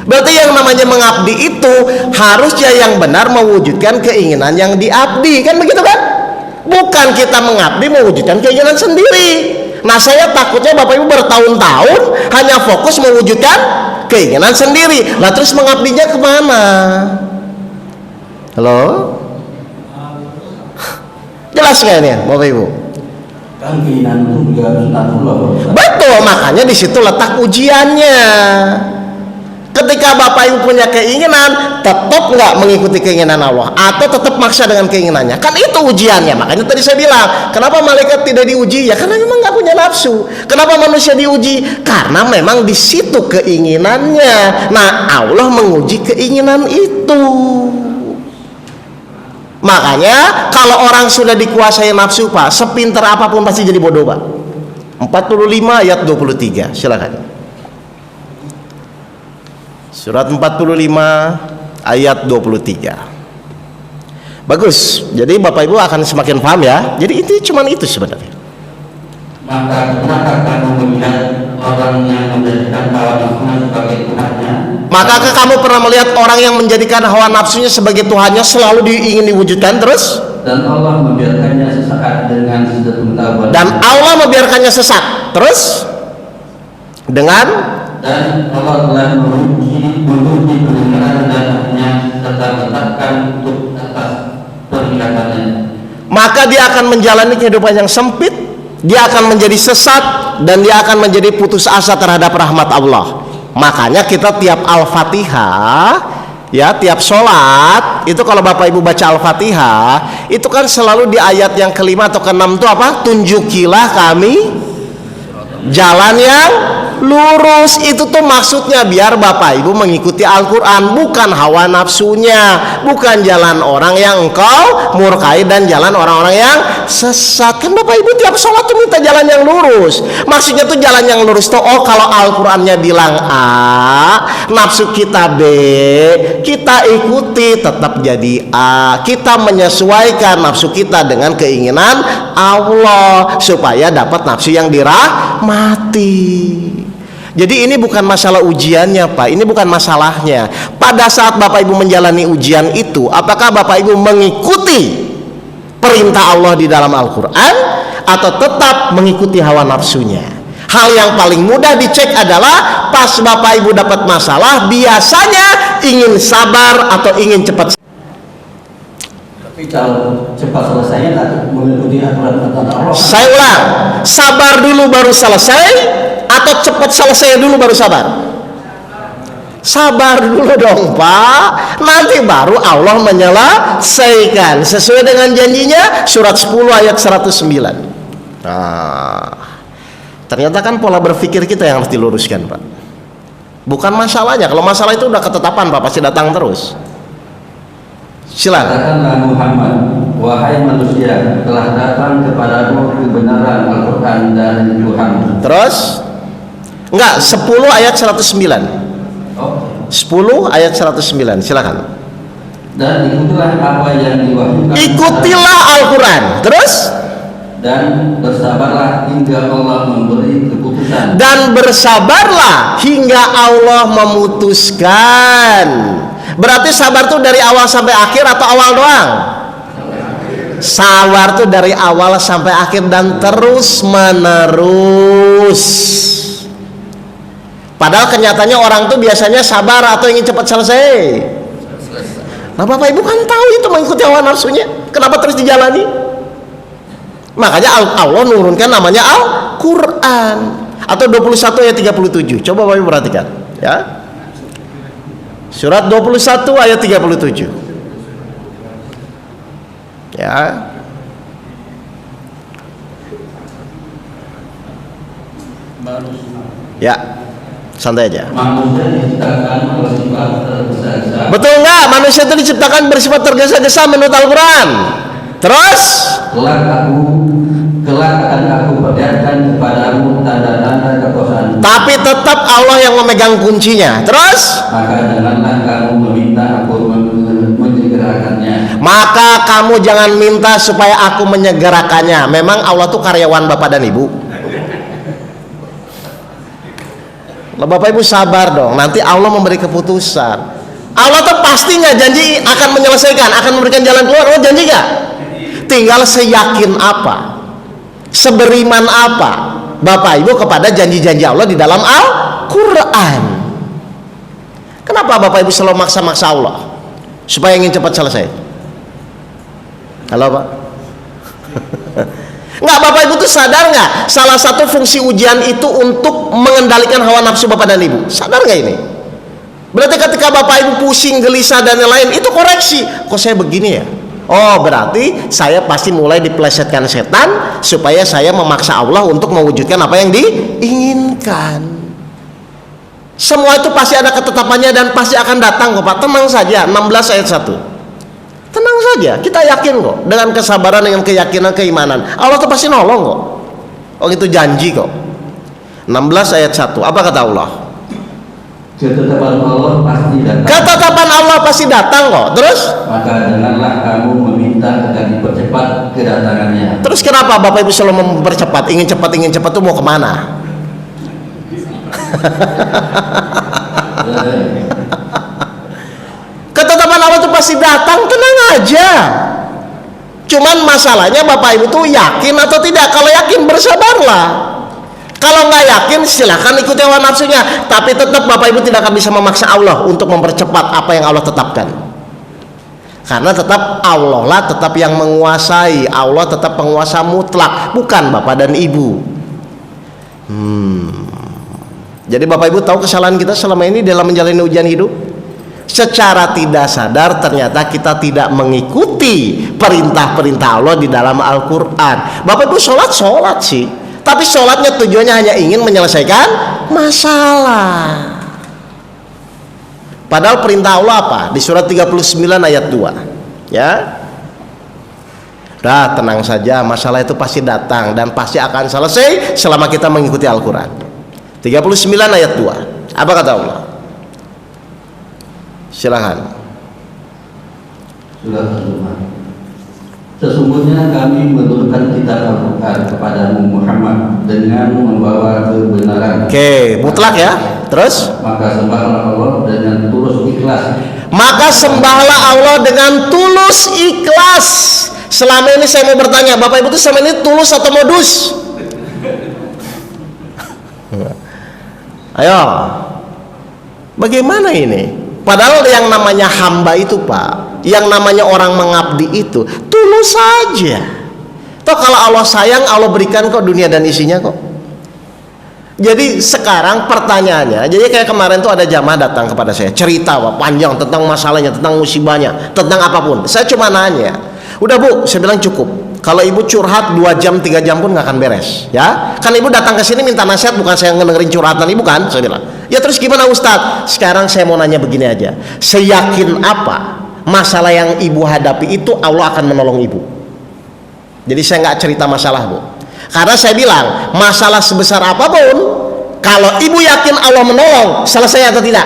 Berarti yang namanya mengabdi itu harusnya yang benar mewujudkan keinginan yang diabdi, kan begitu kan? Bukan kita mengabdi mewujudkan keinginan sendiri. Nah, saya takutnya Bapak Ibu bertahun-tahun hanya fokus mewujudkan keinginan sendiri. Lah terus mengabdinya kemana? Halo? Jelas nggak ini Bapak Ibu? Kan keinginan itu juga sunatullah. Betul, makanya di situ letak ujiannya. Ketika Bapak Ibu punya keinginan, tetap nggak mengikuti keinginan Allah atau tetap maksa dengan keinginannya, kan itu ujiannya. Makanya tadi saya bilang, kenapa malaikat tidak diuji? Ya karena memang nggak punya nafsu. Kenapa manusia diuji? Karena memang di situ keinginannya. Nah, Allah menguji keinginan itu. Makanya kalau orang sudah dikuasai nafsu Pak, sepintar apapun pasti jadi bodoh Pak. 45 ayat 23, silakan. Surat 45 ayat 23. Bagus. Jadi Bapak Ibu akan semakin paham ya. Jadi itu cuma itu sebenarnya. Maka kamu melihat orang yang menjadikan hawa nafsunya sebagai Tuhannya. Makakah kamu pernah melihat orang yang menjadikan hawa nafsunya sebagai Tuhannya selalu ingin diwujudkan terus? Dan Allah membiarkannya sesaat dengan sebentar. Dan Allah membiarkannya sesat terus dengan. Dan Allah telah menguji kebenaran dan hanya serta letakkan untuk atas perikatannya. Maka dia akan menjalani kehidupan yang sempit, dia akan menjadi sesat, dan dia akan menjadi putus asa terhadap rahmat Allah. Makanya kita tiap Al-Fatihah, ya tiap sholat itu kalau Bapak Ibu baca Al-Fatihah itu kan selalu di ayat yang kelima atau keenam itu apa? Tunjukilah kami jalan yang lurus. Itu tuh maksudnya biar Bapak Ibu mengikuti Al-Quran, bukan hawa nafsunya, bukan jalan orang yang engkau murkai dan jalan orang-orang yang sesat. Kan Bapak Ibu tiap sholat tuh minta jalan yang lurus. Maksudnya tuh jalan yang lurus tuh, oh kalau Al-Qurannya bilang A, nafsu kita B, kita ikuti tetap jadi A. Kita menyesuaikan nafsu kita dengan keinginan Allah supaya dapat nafsu yang dirahmati. Jadi ini bukan masalah ujiannya Pak, ini bukan masalahnya. Pada saat Bapak Ibu menjalani ujian itu, apakah Bapak Ibu mengikuti perintah Allah di dalam Al-Quran atau tetap mengikuti hawa nafsunya? Hal yang paling mudah dicek adalah pas Bapak Ibu dapat masalah, biasanya ingin sabar atau ingin cepat. Tapi kalau cepat selesainya tak mengikuti aturan Allah. Saya ulang, sabar dulu baru selesai atau cepat selesai dulu baru sabar? Sabar dulu dong Pak, nanti baru Allah menyelesaikan sesuai dengan janjinya. Surat 10 ayat 109. Nah, ternyata kan pola berpikir kita yang harus diluruskan Pak. Bukan masalahnya, kalau masalah itu udah ketetapan Pak, pasti datang terus. Silakan. Katakanlah Muhammad, wahai manusia, telah datang kepadamu kebenaran Al-Quran dari Tuhan. Terus? Enggak, 10 ayat 109. Oh. 10 ayat 109, silakan. Dan ikutilah apa yang diwahyukan. Ikutilah Al-Quran. Terus? Dan bersabarlah hingga Allah memberi keputusan. Dan bersabarlah hingga Allah memutuskan. Berarti sabar tuh dari awal sampai akhir atau awal doang? Sabar tuh dari awal sampai akhir dan terus menerus. Padahal kenyataannya orang tuh biasanya sabar atau ingin cepat selesai. Nah Bapak Ibu kan tahu itu mengikuti hawa nafsunya. Kenapa terus dijalani? Makanya Allah nurunkan namanya Al-Quran. Atau 21 ayat 37. Coba Bapak Ibu perhatikan ya. Surat 21 ayat 37. Ya. Ya. Santai aja. Manusia diciptakan bersifat tergesa-gesa. Betul nggak? Manusia itu diciptakan bersifat tergesa-gesa menurut Al-Quran. Terus? Kelak akan aku perlihatkan kepadamu tanda-tanda kekuasaan. Tapi tetap Allah yang memegang kuncinya. Terus? Maka janganlah kamu meminta aku menyegerakannya. Maka kamu jangan minta supaya aku menyegerakannya. Memang Allah tuh karyawan Bapak dan Ibu. Bapak Ibu sabar dong. Nanti Allah memberi keputusan. Allah tuh pasti nggak janji akan menyelesaikan, akan memberikan jalan keluar. Oh janji nggak? Tinggal seyakin apa, seberiman apa Bapak Ibu kepada janji-janji Allah di dalam Al-Quran. Kenapa Bapak Ibu selalu maksa-maksa Allah supaya ingin cepat selesai? Halo Pak? Nggak, Bapak Ibu tuh sadar nggak salah satu fungsi ujian itu untuk mengendalikan hawa nafsu Bapak dan Ibu? Sadar nggak ini? Berarti ketika Bapak Ibu pusing, gelisah dan lain-lain, itu koreksi. Kok saya begini ya? Oh berarti saya pasti mulai dipelesetkan setan supaya saya memaksa Allah untuk mewujudkan apa yang diinginkan. Semua itu pasti ada ketetapannya dan pasti akan datang kok Pak. Tenang saja. 16 ayat 1. Tenang saja, kita yakin kok. Dengan kesabaran, dengan keyakinan, keimanan, Allah tuh pasti nolong kok. Oh itu janji kok. 16 ayat 1. Apa kata Allah? Ketetapan Allah pasti datang. Ketetapan Allah pasti datang kok. Terus? Maka janganlah kamu meminta agar dipercepat kedatangannya. Terus kenapa Bapak Ibu selalu mempercepat? Ingin cepat tuh mau kemana? Ketetapan Allah itu pasti datang, tenang aja. Cuman masalahnya Bapak Ibu tuh yakin atau tidak. Kalau yakin bersabarlah. Kalau nggak yakin silahkan ikuti hawa nafsunya. Tapi tetap Bapak Ibu tidak akan bisa memaksa Allah untuk mempercepat apa yang Allah tetapkan. Karena tetap Allah lah tetap yang menguasai. Allah tetap penguasa mutlak, bukan Bapak dan Ibu. Jadi Bapak Ibu tahu kesalahan kita selama ini dalam menjalani ujian hidup. Secara tidak sadar ternyata kita tidak mengikuti perintah-perintah Allah di dalam Al-Quran. Bapak Ibu sholat sih, tapi sholatnya tujuannya hanya ingin menyelesaikan masalah. Padahal perintah Allah apa? Di surat 39 ayat 2 ya. Dah tenang saja, masalah itu pasti datang dan pasti akan selesai selama kita mengikuti Al-Quran. 39 ayat 2. Apa kata Allah? Silakan. Surat Al-Quran. Sesungguhnya kami menurunkan kitab Al-Quran kepadamu Muhammad dengan membawa kebenaran. Oke, mutlak ya. Terus? Maka sembahlah Allah dengan tulus ikhlas. Maka sembahlah Allah dengan tulus ikhlas. Selama ini saya mau bertanya, Bapak Ibu itu selama ini tulus atau modus? Ayo, bagaimana ini? Padahal yang namanya hamba itu Pak, yang namanya orang mengabdi itu tulus saja. Toh kalau Allah sayang, Allah berikan kok dunia dan isinya kok. Jadi sekarang pertanyaannya, jadi kayak kemarin tuh ada jamaah datang kepada saya, cerita Pak, panjang tentang masalahnya, tentang musibahnya, tentang apapun. Saya cuma nanya, udah Bu, saya bilang cukup. Kalau ibu curhat 2 jam 3 jam pun nggak akan beres, ya. Kan ibu datang ke sini minta nasihat, bukan saya ngedengerin curhatan ibu kan? Saya bilang, ya terus gimana Ustadz? Sekarang saya mau nanya begini aja, seyakin apa masalah yang ibu hadapi itu Allah akan menolong ibu? Jadi saya nggak cerita masalah Bu, karena saya bilang masalah sebesar apapun, kalau ibu yakin Allah menolong, selesai atau tidak?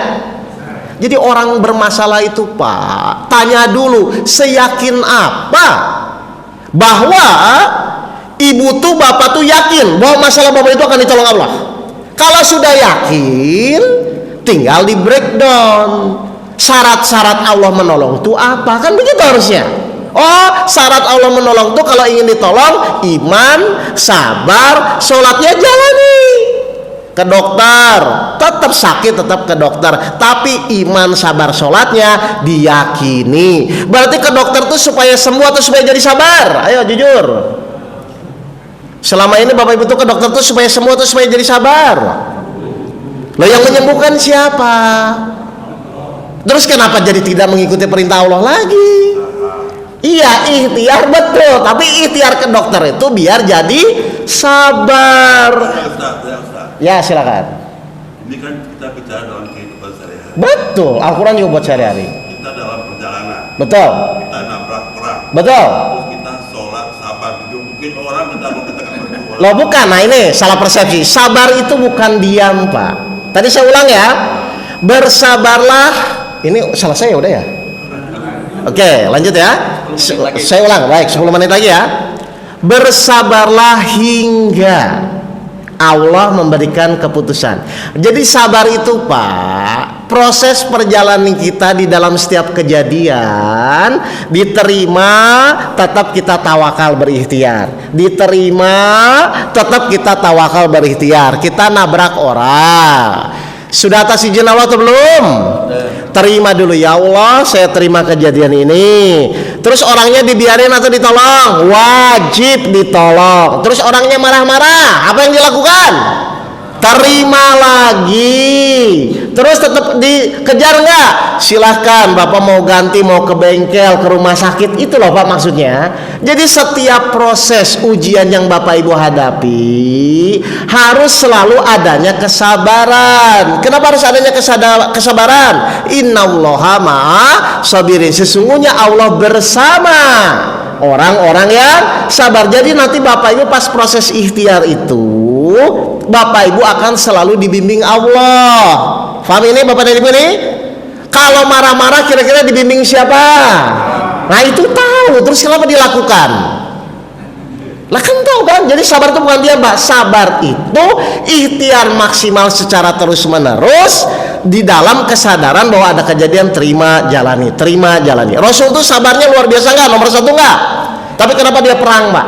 Jadi orang bermasalah itu Pak, tanya dulu seyakin apa bahwa ibu tuh bapak tuh yakin bahwa masalah bapak itu akan ditolong Allah. Kalau sudah yakin, tinggal di breakdown syarat-syarat Allah menolong tuh apa, kan begitu harusnya. Oh, syarat Allah menolong tuh kalau ingin ditolong, iman, sabar, sholatnya jalani. Ke dokter, tetap sakit tetap ke dokter, tapi iman, sabar, sholatnya diyakini. Berarti ke dokter tuh supaya sembuh atau supaya jadi sabar? Ayo jujur. Selama ini bapak ibu tuh ke dokter tuh supaya sembuh atau supaya jadi sabar? Loh, yang menyembuhkan siapa? Terus kenapa jadi tidak mengikuti perintah Allah lagi? Iya, ikhtiar betul, tapi ikhtiar ke dokter itu biar jadi sabar. Ya silakan. Ini kan kita bicara dalam kehidupan sehari-hari. Betul, Al-Quran juga buat sehari-hari. Kita dalam perjalanan. Betul. Kita nabrak perang. Betul. Terus kita sholat, sabar. Mungkin orang kita mau katakan berdua. Loh bukan, nah ini salah persepsi. Sabar itu bukan diam Pak. Tadi saya ulang ya. Bersabarlah. Ini salah saya udah ya. Oke, lanjut ya. Saya ulang, baik 10 menit lagi ya. Bersabarlah hingga Allah memberikan keputusan. Jadi sabar itu Pak, proses perjalanan kita di dalam setiap kejadian diterima, tetap kita tawakal berikhtiar. Diterima, tetap kita tawakal berikhtiar. Kita nabrak orang, sudah atas izin Allah atau belum? Terima dulu, ya Allah saya terima kejadian ini. Terus orangnya dibiarin atau ditolong? Wajib ditolong. Terus orangnya marah-marah, apa yang dilakukan? Terima lagi. Terus tetap dikejar nggak? Silahkan bapak mau ganti, mau ke bengkel, ke rumah sakit, itu loh Pak maksudnya. Jadi setiap proses ujian yang bapak ibu hadapi harus selalu adanya kesabaran. Kenapa harus adanya kesabaran? Innallaha ma'a sabirin, sesungguhnya Allah bersama orang-orang yang sabar. Jadi nanti bapak ibu pas proses ikhtiar itu, bapak ibu akan selalu dibimbing Allah. Paham ini bapak dan ibu ini? Kalau marah-marah kira-kira dibimbing siapa? Nah itu tahu, terus kenapa dilakukan? Lah kan tahu kan? Jadi sabar itu bukan diam Pak. Sabar itu ikhtiar maksimal secara terus menerus di dalam kesadaran bahwa ada kejadian, terima jalani, terima jalani. Rasul itu sabarnya luar biasa nggak? Nomor 1 nggak? Tapi kenapa dia perang Pak?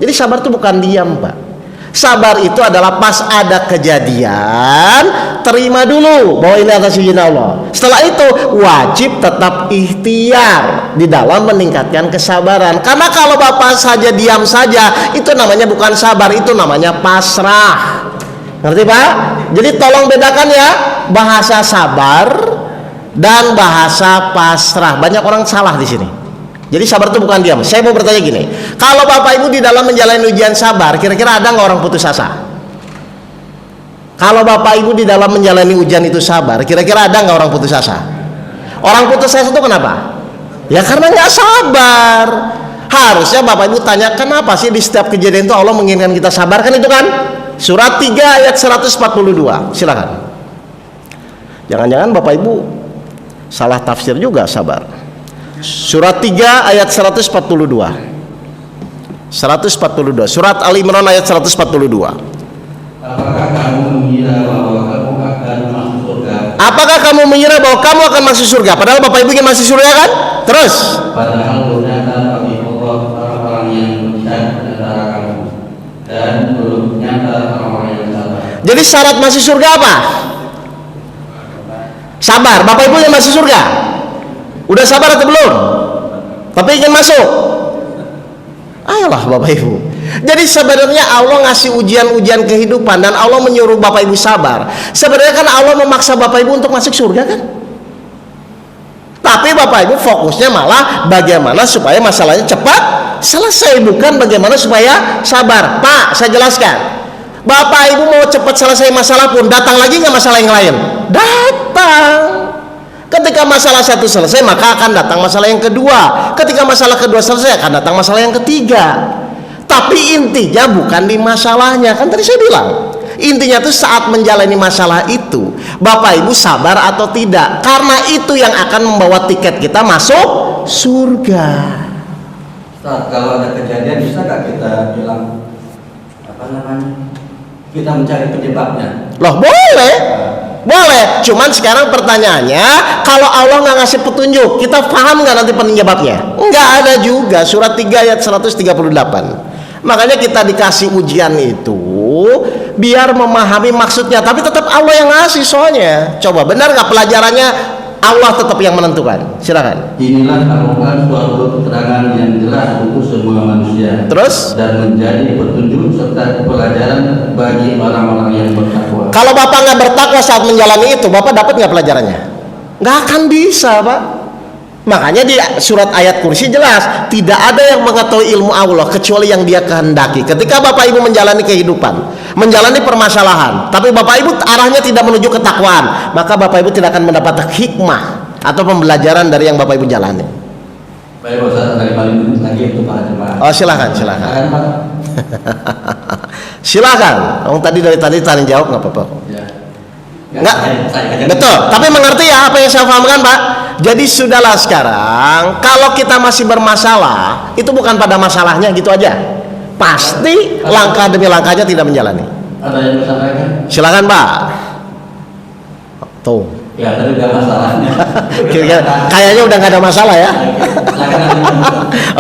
Jadi sabar itu bukan diam Pak. Sabar itu adalah pas ada kejadian, terima dulu bahwa ini atas izin Allah. Setelah itu wajib tetap ikhtiar di dalam meningkatkan kesabaran. Karena kalau bapak saja diam saja, itu namanya bukan sabar, itu namanya pasrah. Ngerti Pak? Jadi tolong bedakan ya bahasa sabar dan bahasa pasrah. Banyak orang salah di sini. Jadi sabar itu bukan diam. Saya mau bertanya gini, kalau bapak ibu di dalam menjalani ujian sabar, kira-kira ada nggak orang putus asa? Kalau bapak ibu di dalam menjalani ujian itu sabar, kira-kira ada nggak orang putus asa? Orang putus asa itu kenapa? Ya karena nggak sabar. Harusnya bapak ibu tanya, kenapa sih di setiap kejadian itu Allah menginginkan kita sabar? Kan itu kan surat 3 ayat 142. Silakan. Jangan-jangan bapak ibu salah tafsir juga sabar. Surat 3 ayat 142. 142. Surat Ali Imran ayat 142. Apakah kamu mengira bahwa kamu akan masuk surga? Apakah kamu mengira bahwa kamu akan masuk surga? Padahal bapak ibu ingin masuk surga kan? Terus. Padahal ternyata bagi Allah orang-orang yang beriman di antara kamu, dan belum nyata orang-orang yang sabar. Jadi syarat masuk surga apa? Sabar, Bapak Ibu yang masuk surga. Udah sabar atau belum? Tapi ingin masuk. Ayolah Bapak Ibu. Jadi sebenarnya Allah ngasih ujian-ujian kehidupan dan Allah menyuruh Bapak Ibu sabar. Sebenarnya kan Allah memaksa Bapak Ibu untuk masuk surga kan? Tapi Bapak Ibu fokusnya malah bagaimana supaya masalahnya cepat selesai, bukan bagaimana supaya sabar. Pak, saya jelaskan. Bapak Ibu mau cepat selesai masalah pun datang lagi nggak masalah yang lain? Datang. Ketika masalah satu selesai, maka akan datang masalah yang kedua. Ketika masalah kedua selesai, akan datang masalah yang ketiga. Tapi intinya bukan di masalahnya. Kan tadi saya bilang, intinya itu saat menjalani masalah itu, Bapak Ibu sabar atau tidak. Karena itu yang akan membawa tiket kita masuk surga. Ustaz, kalau ada kejadian bisa nggak kita bilang kita mencari penyebabnya? Loh boleh. Boleh, cuman sekarang pertanyaannya, kalau Allah nggak ngasih petunjuk, kita paham nggak nanti penyebabnya? Nggak ada juga. Surat 3 ayat 138. Makanya kita dikasih ujian itu biar memahami maksudnya, tapi tetap Allah yang ngasih soalnya. Coba benar nggak pelajarannya? Allah tetap yang menentukan. Silakan. Inilah Al-Quran suatu keterangan yang jelas untuk semua manusia. Terus? Dan menjadi petunjuk serta pelajaran bagi orang-orang yang bertakwa. Kalau Bapak nggak bertakwa saat menjalani itu, Bapak dapat nggak pelajarannya? Nggak akan bisa, Pak. Makanya di surat ayat kursi jelas, tidak ada yang mengetahui ilmu Allah kecuali yang Dia kehendaki. Ketika Bapak Ibu menjalani kehidupan, menjalani permasalahan, tapi Bapak Ibu arahnya tidak menuju ketakwaan, maka Bapak Ibu tidak akan mendapat hikmah atau pembelajaran dari yang Bapak Ibu jalani. Baik, Ustaz, dari paling lagi untuk para jemaah. Oh, silakan. Silakan. Tadi dari tadi tanya jawab nggak apa-apa. Ya. Enggak, betul. Tapi mengerti ya apa yang saya pahamkan, Pak? Jadi sudahlah sekarang, kalau kita masih bermasalah, itu bukan pada masalahnya gitu aja. Pasti langkah demi langkahnya tidak menjalani. Ada yang disampaikan? Silakan, Pak. Tuh. Ya, tadi udah masalahnya. Kayaknya udah nggak ada masalah ya.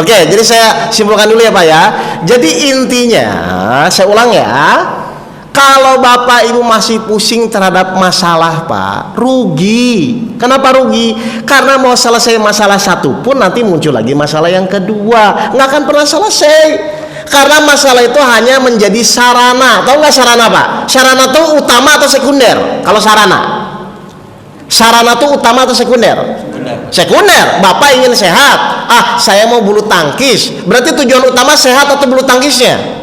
Oke, jadi saya simpulkan dulu ya, Pak ya. Jadi intinya, saya ulang ya. Kalau Bapak Ibu masih pusing terhadap masalah, Pak, rugi. Kenapa rugi? Karena mau selesai masalah satu pun nanti muncul lagi masalah yang kedua, nggak akan pernah selesai. Karena masalah itu hanya menjadi sarana. Tahu nggak sarana, Pak? Sarana itu utama atau sekunder? Kalau sarana itu utama atau sekunder? Sekunder. Bapak ingin sehat. Saya mau bulu tangkis. Berarti tujuan utama sehat atau bulu tangkisnya?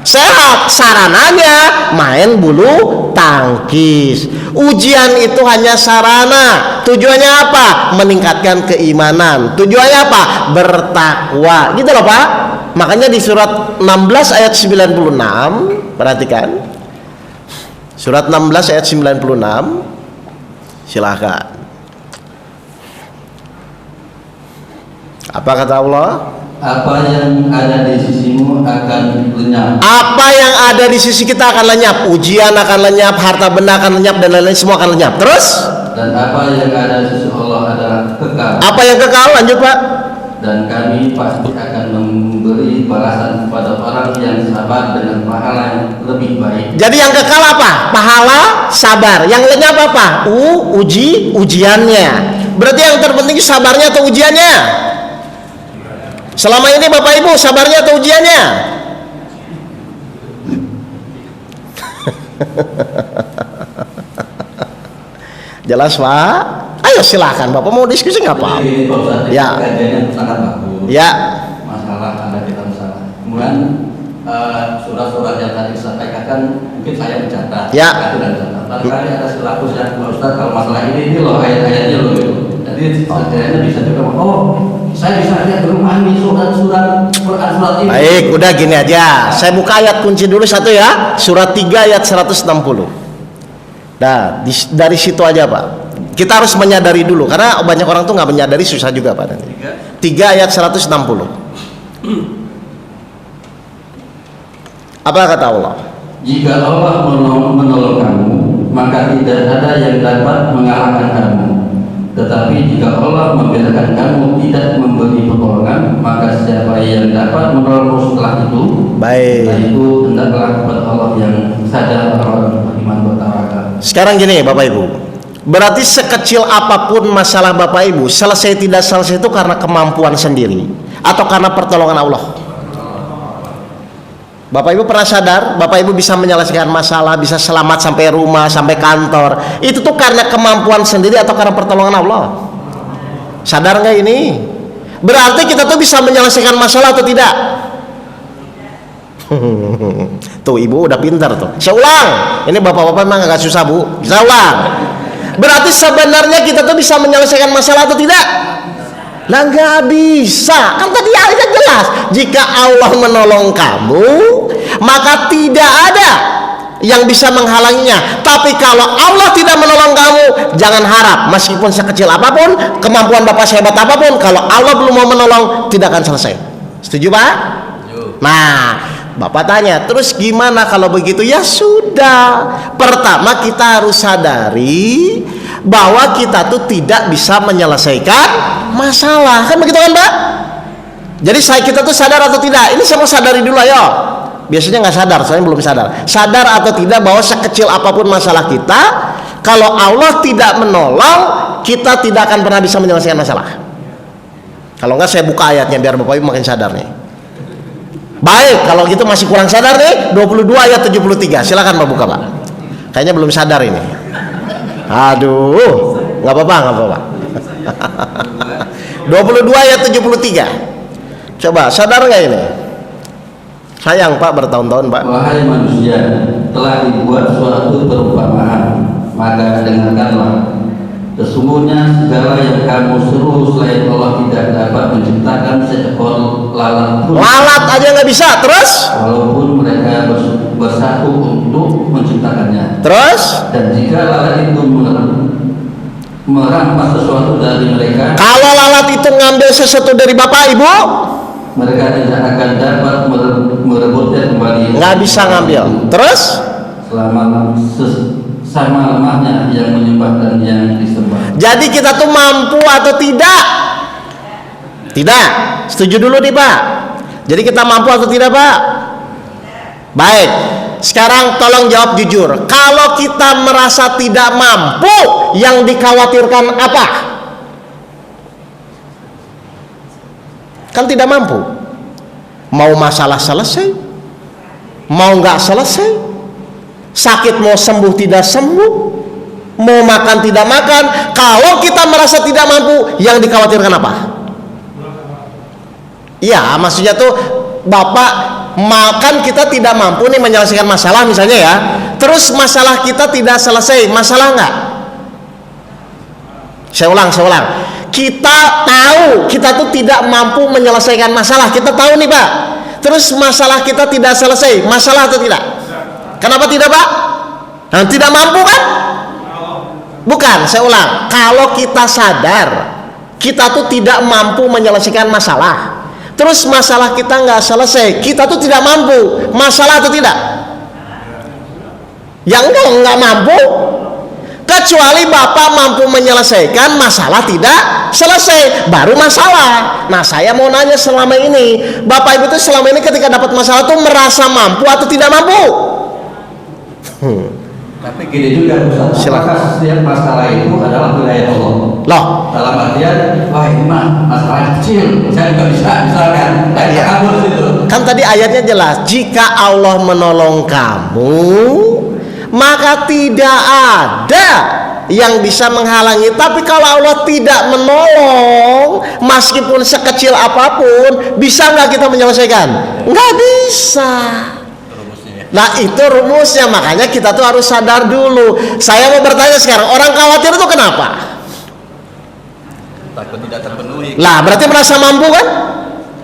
Sehat. Sarananya main bulu tangkis. Ujian itu hanya sarana. Tujuannya apa? Meningkatkan keimanan. Tujuannya apa? Bertakwa. Gitu loh, Pak. Makanya di surat 16 ayat 96, perhatikan. Surat 16 ayat 96. Silahkan. Apa kata Allah? Apa yang ada di sisimu akan lenyap. Apa yang ada di sisi kita akan lenyap. Ujian akan lenyap, harta benda akan lenyap, dan lain-lain semua akan lenyap. Terus? Dan apa yang ada di sisi Allah adalah kekal. Apa yang kekal? Lanjut, Pak. Dan kami pasti akan memberi balasan kepada orang yang sabar dengan pahala yang lebih baik. Jadi yang kekal apa? Pahala, sabar. Yang lenyap apa? Ujiannya. Berarti yang terpenting sabarnya atau ujiannya? Selama ini Bapak Ibu sabarnya atau ujiannya? Jelas, Pak? Ayo silakan, Bapak mau diskusi nggak apa? Ya. Sangat bagus. Ya. Masalah ada kita masalah. Kemudian surat-surat yang tadi disampaikan mungkin saya mencatat. Ya. Barangkali ada silabus yang Ustaz kalau masalah ini loh ayat-ayatnya loh. Jadi saya bisa juga saya bisa lihat di rumah ini surat Quran surat ini. Baik, udah gini aja. Saya buka ayat kunci dulu satu ya. Surat 3 ayat 160. Nah, dari situ aja, Pak. Kita harus menyadari dulu karena banyak orang tuh nggak menyadari, susah juga, Pak. 3 ayat 160. Apa kata Allah? Jika Allah menolong kamu, maka tidak ada yang dapat mengalahkan kamu. Tetapi jika Allah membelakan kamu tidak memberi pertolongan, maka siapa yang dapat menolongmu setelah itu? Baik. Itu hendaklah kepada Allah yang sadar orang beriman bertawakal. Sekarang gini, Bapak Ibu. Berarti sekecil apapun masalah Bapak Ibu, selesai tidak selesai itu karena kemampuan sendiri atau karena pertolongan Allah. Bapak Ibu pernah sadar, Bapak Ibu bisa menyelesaikan masalah, bisa selamat sampai rumah, sampai kantor, itu tuh karena kemampuan sendiri atau karena pertolongan Allah? Sadar nggak ini? Berarti kita tuh bisa menyelesaikan masalah atau tidak? Tuh ibu udah pintar tuh. Saya ulang, ini bapak-bapak memang agak susah bu. Saya ulang. Berarti sebenarnya kita tuh bisa menyelesaikan masalah atau tidak? Lah nggak bisa. Kan tadi ayatnya jelas. Jika Allah menolong kamu, maka tidak ada yang bisa menghalanginya. Tapi kalau Allah tidak menolong kamu, jangan harap. Meskipun sekecil apapun, kemampuan bapak sehebat apapun, kalau Allah belum mau menolong, tidak akan selesai. Setuju pak? Nah, bapak tanya, terus gimana kalau begitu? Ya sudah. Pertama kita harus sadari bahwa kita tuh tidak bisa menyelesaikan masalah. Kan begitu kan Pak? Jadi kita tuh sadar atau tidak? Ini saya mau sadari dulu ayo. Biasanya nggak sadar, soalnya belum sadar. Sadar atau tidak bahwa sekecil apapun masalah kita, kalau Allah tidak menolong, kita tidak akan pernah bisa menyelesaikan masalah. Kalau nggak saya buka ayatnya biar Bapak Ibu makin sadar nih. Baik, kalau gitu masih kurang sadar nih, 22 ayat 73. Silakan Pak buka Pak. Kayaknya belum sadar ini. Aduh, nggak apa-apa, nggak apa-apa. 22 ayat 73. Coba sadar nggak ini? Sayang Pak, bertahun-tahun Pak. Wahai manusia, telah dibuat suatu perumpamaan, maka dengarkanlah. Sesungguhnya segala yang kamu seru selain Allah tidak dapat menciptakan seekor lalat pun. Lalat aja nggak bisa, terus? Walaupun mereka bersatu untuk menciptakannya. Terus? Dan jika lalat itu merampas sesuatu dari mereka, kalau lalat itu ngambil sesuatu dari Bapak Ibu, mereka tidak akan dapat merebutnya kembali. Nggak bisa ngambil. Terus? Sama lemahnya yang menyembah dan yang disembah. Jadi kita tuh mampu atau tidak? Tidak. Setuju dulu nih Pak. Jadi kita mampu atau tidak Pak? Baik. Sekarang tolong jawab jujur. Kalau kita merasa tidak mampu, yang dikhawatirkan apa? Kan tidak mampu. Mau masalah selesai, mau nggak selesai, sakit mau sembuh tidak sembuh, mau makan tidak makan. Kalau kita merasa tidak mampu, yang dikhawatirkan apa? Ya maksudnya tuh Bapak makan kita tidak mampu nih menyelesaikan masalah misalnya ya. Terus masalah kita tidak selesai, masalah nggak? Saya ulang. Kita tahu kita tuh tidak mampu menyelesaikan masalah. Kita tahu nih Pak. Terus masalah kita tidak selesai, masalah atau tidak? Kenapa tidak Pak? Nah, tidak mampu kan? Bukan, saya ulang. Kalau kita sadar kita tuh tidak mampu menyelesaikan masalah, terus masalah kita nggak selesai, kita tuh tidak mampu, masalah atau tidak? Yang nggak mampu. Kecuali Bapak mampu menyelesaikan masalah tidak selesai, baru masalah. Nah saya mau nanya, selama ini Bapak Ibu itu selama ini ketika dapat masalah tuh merasa mampu atau tidak mampu? Tapi gini juga Ustaz, apakah setiap masalah itu adalah wilayah Allah? Loh, dalam artian, wah ini mah masalah kecil, saya nggak bisa, misalkan kabur itu. Kan tadi ayatnya jelas, jika Allah menolong kamu, maka tidak ada yang bisa menghalangi. Tapi kalau Allah tidak menolong, meskipun sekecil apapun, bisa nggak kita menyelesaikan? Nggak bisa. Nah itu rumusnya, makanya kita tuh harus sadar dulu. Saya mau bertanya sekarang, orang khawatir itu kenapa? Takut tidak terpenuhi. Lah berarti merasa mampu kan?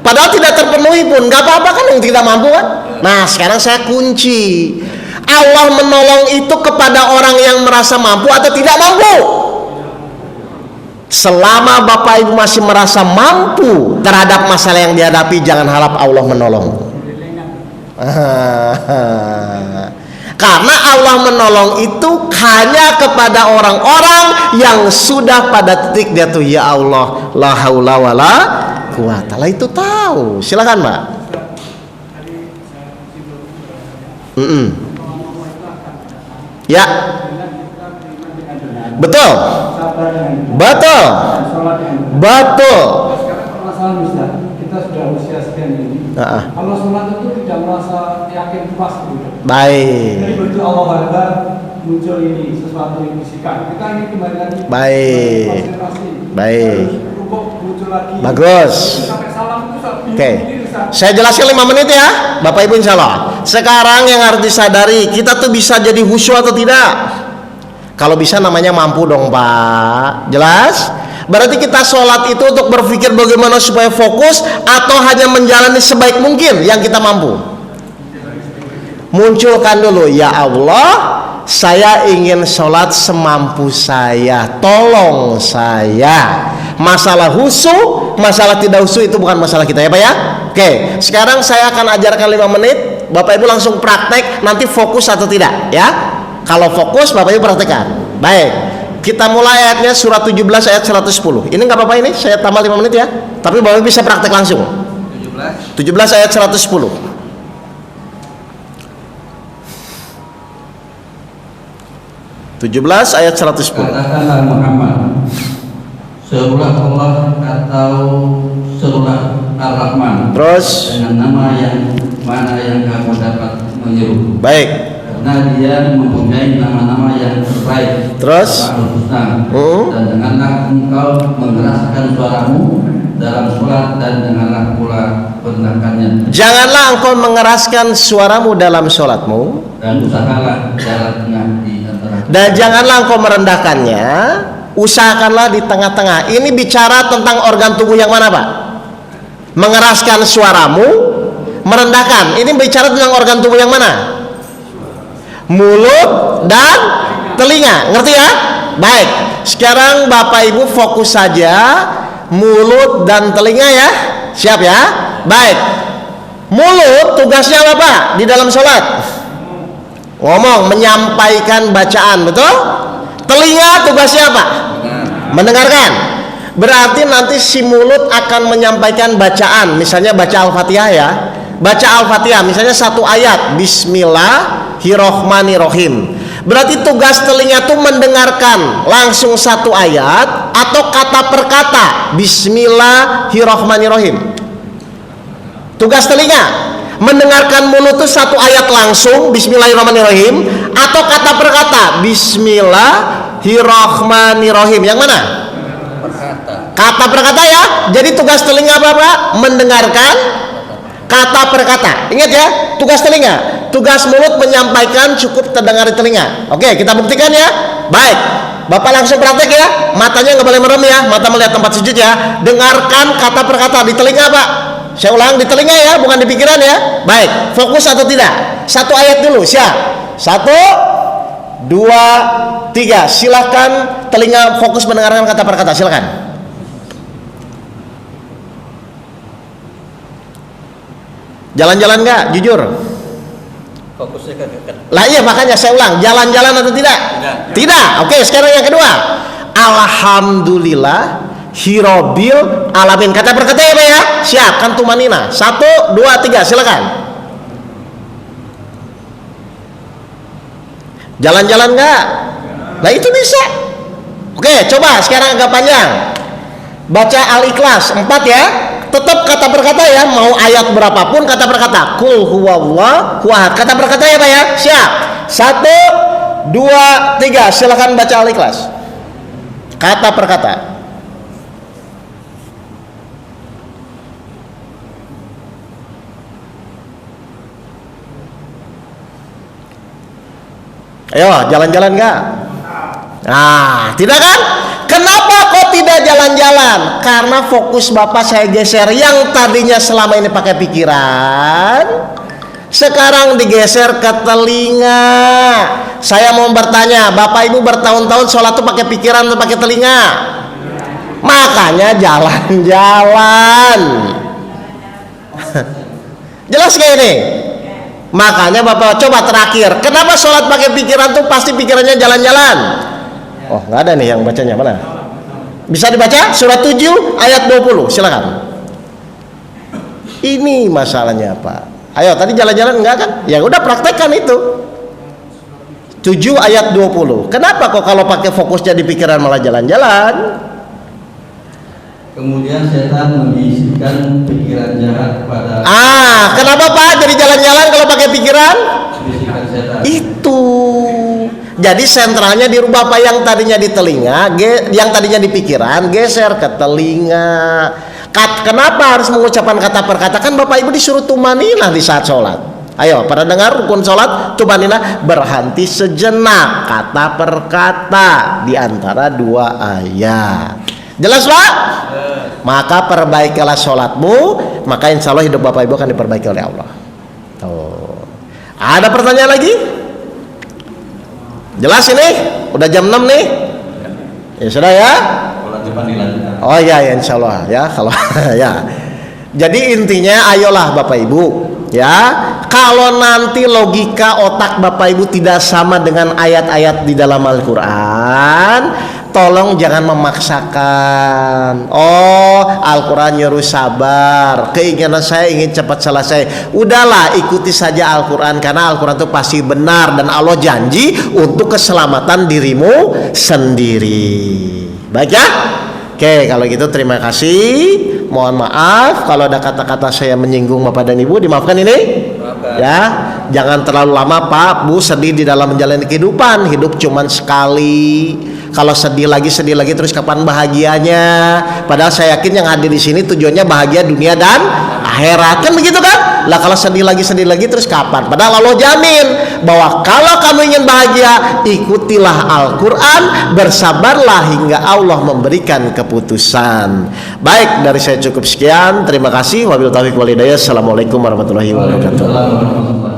Padahal tidak terpenuhi pun nggak apa-apa kan yang tidak mampu kan? Nah sekarang saya kunci, Allah menolong itu kepada orang yang merasa mampu atau tidak mampu? Selama Bapak Ibu masih merasa mampu terhadap masalah yang dihadapi, jangan harap Allah menolong. Karena Allah menolong itu hanya kepada orang-orang yang sudah pada titik dia tuh, ya Allah, la haula wala quwata. Lah itu tahu. Silakan Mbak. Ya. Betul. sabar dengan ibadah, Betul. dan sholat dengan benar. Betul. Sekarang permasalahan Ustaz, kita sudah usia sekian ini. Kalau sholat itu tidak merasa yakin puas gitu. Jadi Baik. begitu Allah Akbar muncul ini sesuatu yang bisikan, kita ingin kembali lagi. Baik. Konsentrasi. Baik. Rukuk muncul lagi. Bagus. Sampai salam itu Oke, saya jelaskan 5 menit ya, Bapak Ibu insya Allah. Sekarang yang harus disadari, kita tuh bisa jadi khusyuk atau tidak? Kalau bisa namanya mampu dong Pak. Jelas? Berarti kita sholat itu untuk berpikir bagaimana supaya fokus, atau hanya menjalani sebaik mungkin yang kita mampu. Munculkan dulu, ya Allah, saya ingin sholat semampu saya, tolong saya. Masalah husu, masalah tidak husu itu bukan masalah kita ya Pak ya. Oke, sekarang saya akan ajarkan 5 menit, Bapak Ibu langsung praktek, nanti fokus atau tidak ya. Kalau fokus Bapak Ibu praktekkan. Baik, kita mulai ayatnya surat 17 ayat 110. Ini nggak apa-apa ini, saya tambah 5 menit ya. Tapi Bapak Ibu bisa praktek langsung. 17 ayat 110. 17 ayat 110. Katakanlah Muhammad, serulah Allah atau serulah Ar-Rahman, Terus dengan nama yang mana yang kamu dapat menyeru, baik. karena dia mempunyai nama-nama yang terbaik. Terus Al-Husna. Dan denganlah engkau mengeraskan suaramu dalam sholat, dan denganlah pula merendahkannya, janganlah engkau mengeraskan suaramu dalam sholatmu, dan usahalah jalan tengah di antara. dan janganlah engkau merendahkannya, usahakanlah di tengah-tengah. Ini bicara tentang organ tubuh yang mana Pak? Mengeraskan suaramu, merendahkan. Ini bicara tentang organ tubuh yang mana? Mulut dan telinga. Ngerti ya? Baik. Sekarang Bapak Ibu fokus saja mulut dan telinga ya. Siap ya? Baik. Mulut tugasnya apa Pak di dalam sholat? Ngomong, menyampaikan bacaan, betul? Telinga tugasnya apa? Mendengarkan. Berarti nanti si mulut akan menyampaikan bacaan. Misalnya baca Al-Fatihah ya. Baca Al-Fatihah, misalnya satu ayat, Bismillahirrohmanirrohim. Berarti tugas telinga itu mendengarkan langsung satu ayat atau kata per kata, Bismillahirrohmanirrohim. Tugas telinga mendengarkan mulut itu satu ayat langsung, Bismillahirrohmanirrohim, atau kata per kata, Bismillahirrohmanirrohim. Yang mana? Kata per kata ya. Jadi tugas telinga apa Pak? Mendengarkan kata per kata. Ingat ya, tugas telinga. Tugas mulut menyampaikan, cukup terdengar di telinga. Oke, kita buktikan ya. Baik, Bapak langsung praktek ya. Matanya nggak boleh merem ya, mata melihat tempat sujud ya. Dengarkan kata per kata di telinga Pak. Saya ulang, di telinga ya, bukan di pikiran ya. Baik, fokus atau tidak? Satu ayat dulu, siap. 1, 2, 3. Silahkan telinga fokus mendengarkan kata per kata, silakan. Jalan-jalan nggak? Jujur. Fokusnya ke dekat. Lah iya, makanya saya ulang, jalan-jalan atau tidak? Tidak. Oke, sekarang yang kedua. Alhamdulillah Hirobil alamin. Kata per kata ya Pak ya. Siap, kan tumanina. 1, 2, 3, silakan. Jalan-jalan nggak? Nah itu bisa. Oke, coba sekarang agak panjang. Baca Al-Ikhlas 4 ya. Tetap kata per kata ya, mau ayat berapapun kata per kata. Qul huwallahu ahad. Kata per kata ya Pak ya. Siap. 1, 2, 3, silakan baca Al-Ikhlas. Kata per kata. Ayo, jalan-jalan nggak? Nah, tidak kan? Kenapa kok tidak jalan-jalan? Karena fokus Bapak saya geser. Yang tadinya selama ini pakai pikiran, sekarang digeser ke telinga. Saya mau bertanya, Bapak Ibu bertahun-tahun sholat tuh pakai pikiran atau pakai telinga? Makanya jalan-jalan. Jelas kayak ini? Makanya Bapak coba terakhir, kenapa sholat pakai pikiran tuh pasti pikirannya jalan-jalan? Oh, nggak ada nih yang bacanya, mana? Bisa dibaca surat 7 ayat 20, silakan. Ini masalahnya Pak. Ayo, tadi jalan-jalan enggak kan? Ya udah praktekkan itu. 7 ayat 20. Kenapa kok kalau pakai fokusnya di pikiran malah jalan-jalan? Kemudian setan membisikkan pikiran jahat pada Kenapa Pak jadi jalan-jalan kalau pakai pikiran? bisikan setan. Itu. Jadi sentralnya dirubah Pak, yang tadinya di telinga, yang tadinya di pikiran geser ke telinga. Kenapa harus mengucapkan kata per kata? Kan Bapak Ibu disuruh tumaninah di saat sholat. Ayo, pada dengar rukun sholat tumaninah, berhenti sejenak kata per kata di antara 2 ayat. Jelas Pak? Maka perbaikilah sholatmu, maka insya Allah hidup Bapak Ibu akan diperbaiki oleh Allah. Tuh. Ada pertanyaan lagi? Jelas ini? Udah jam 6 nih? Ya sudah ya? Sholat depan dilanjutkan. Oh iya ya, insya Allah ya, kalau ya. Jadi intinya ayolah Bapak Ibu ya, kalau nanti logika otak Bapak Ibu tidak sama dengan ayat-ayat di dalam Al-Quran, tolong jangan memaksakan. Oh, Al-Quran nyuruh sabar, keinginan saya ingin cepat selesai. Udahlah, ikuti saja Al-Quran, karena Al-Quran itu pasti benar dan Allah janji untuk keselamatan dirimu sendiri. Baik ya? Oke, kalau gitu terima kasih. Mohon maaf kalau ada kata-kata saya menyinggung Bapak dan Ibu, dimaafkan ini. Ya, jangan terlalu lama Pak Bu sedih di dalam menjalani kehidupan. Hidup cuman sekali. Kalau sedih lagi terus kapan bahagianya? Padahal saya yakin yang hadir di sini tujuannya bahagia dunia dan akhirat, kan begitu kan? Lah kalau sedih lagi terus kapan? Padahal Allah jamin bahwa kalau kamu ingin bahagia, ikutilah Al-Quran, bersabarlah hingga Allah memberikan keputusan. Baik, dari saya cukup sekian. Terima kasih. Wabillahi taufiq wal hidayah. Assalamualaikum warahmatullahi wabarakatuh.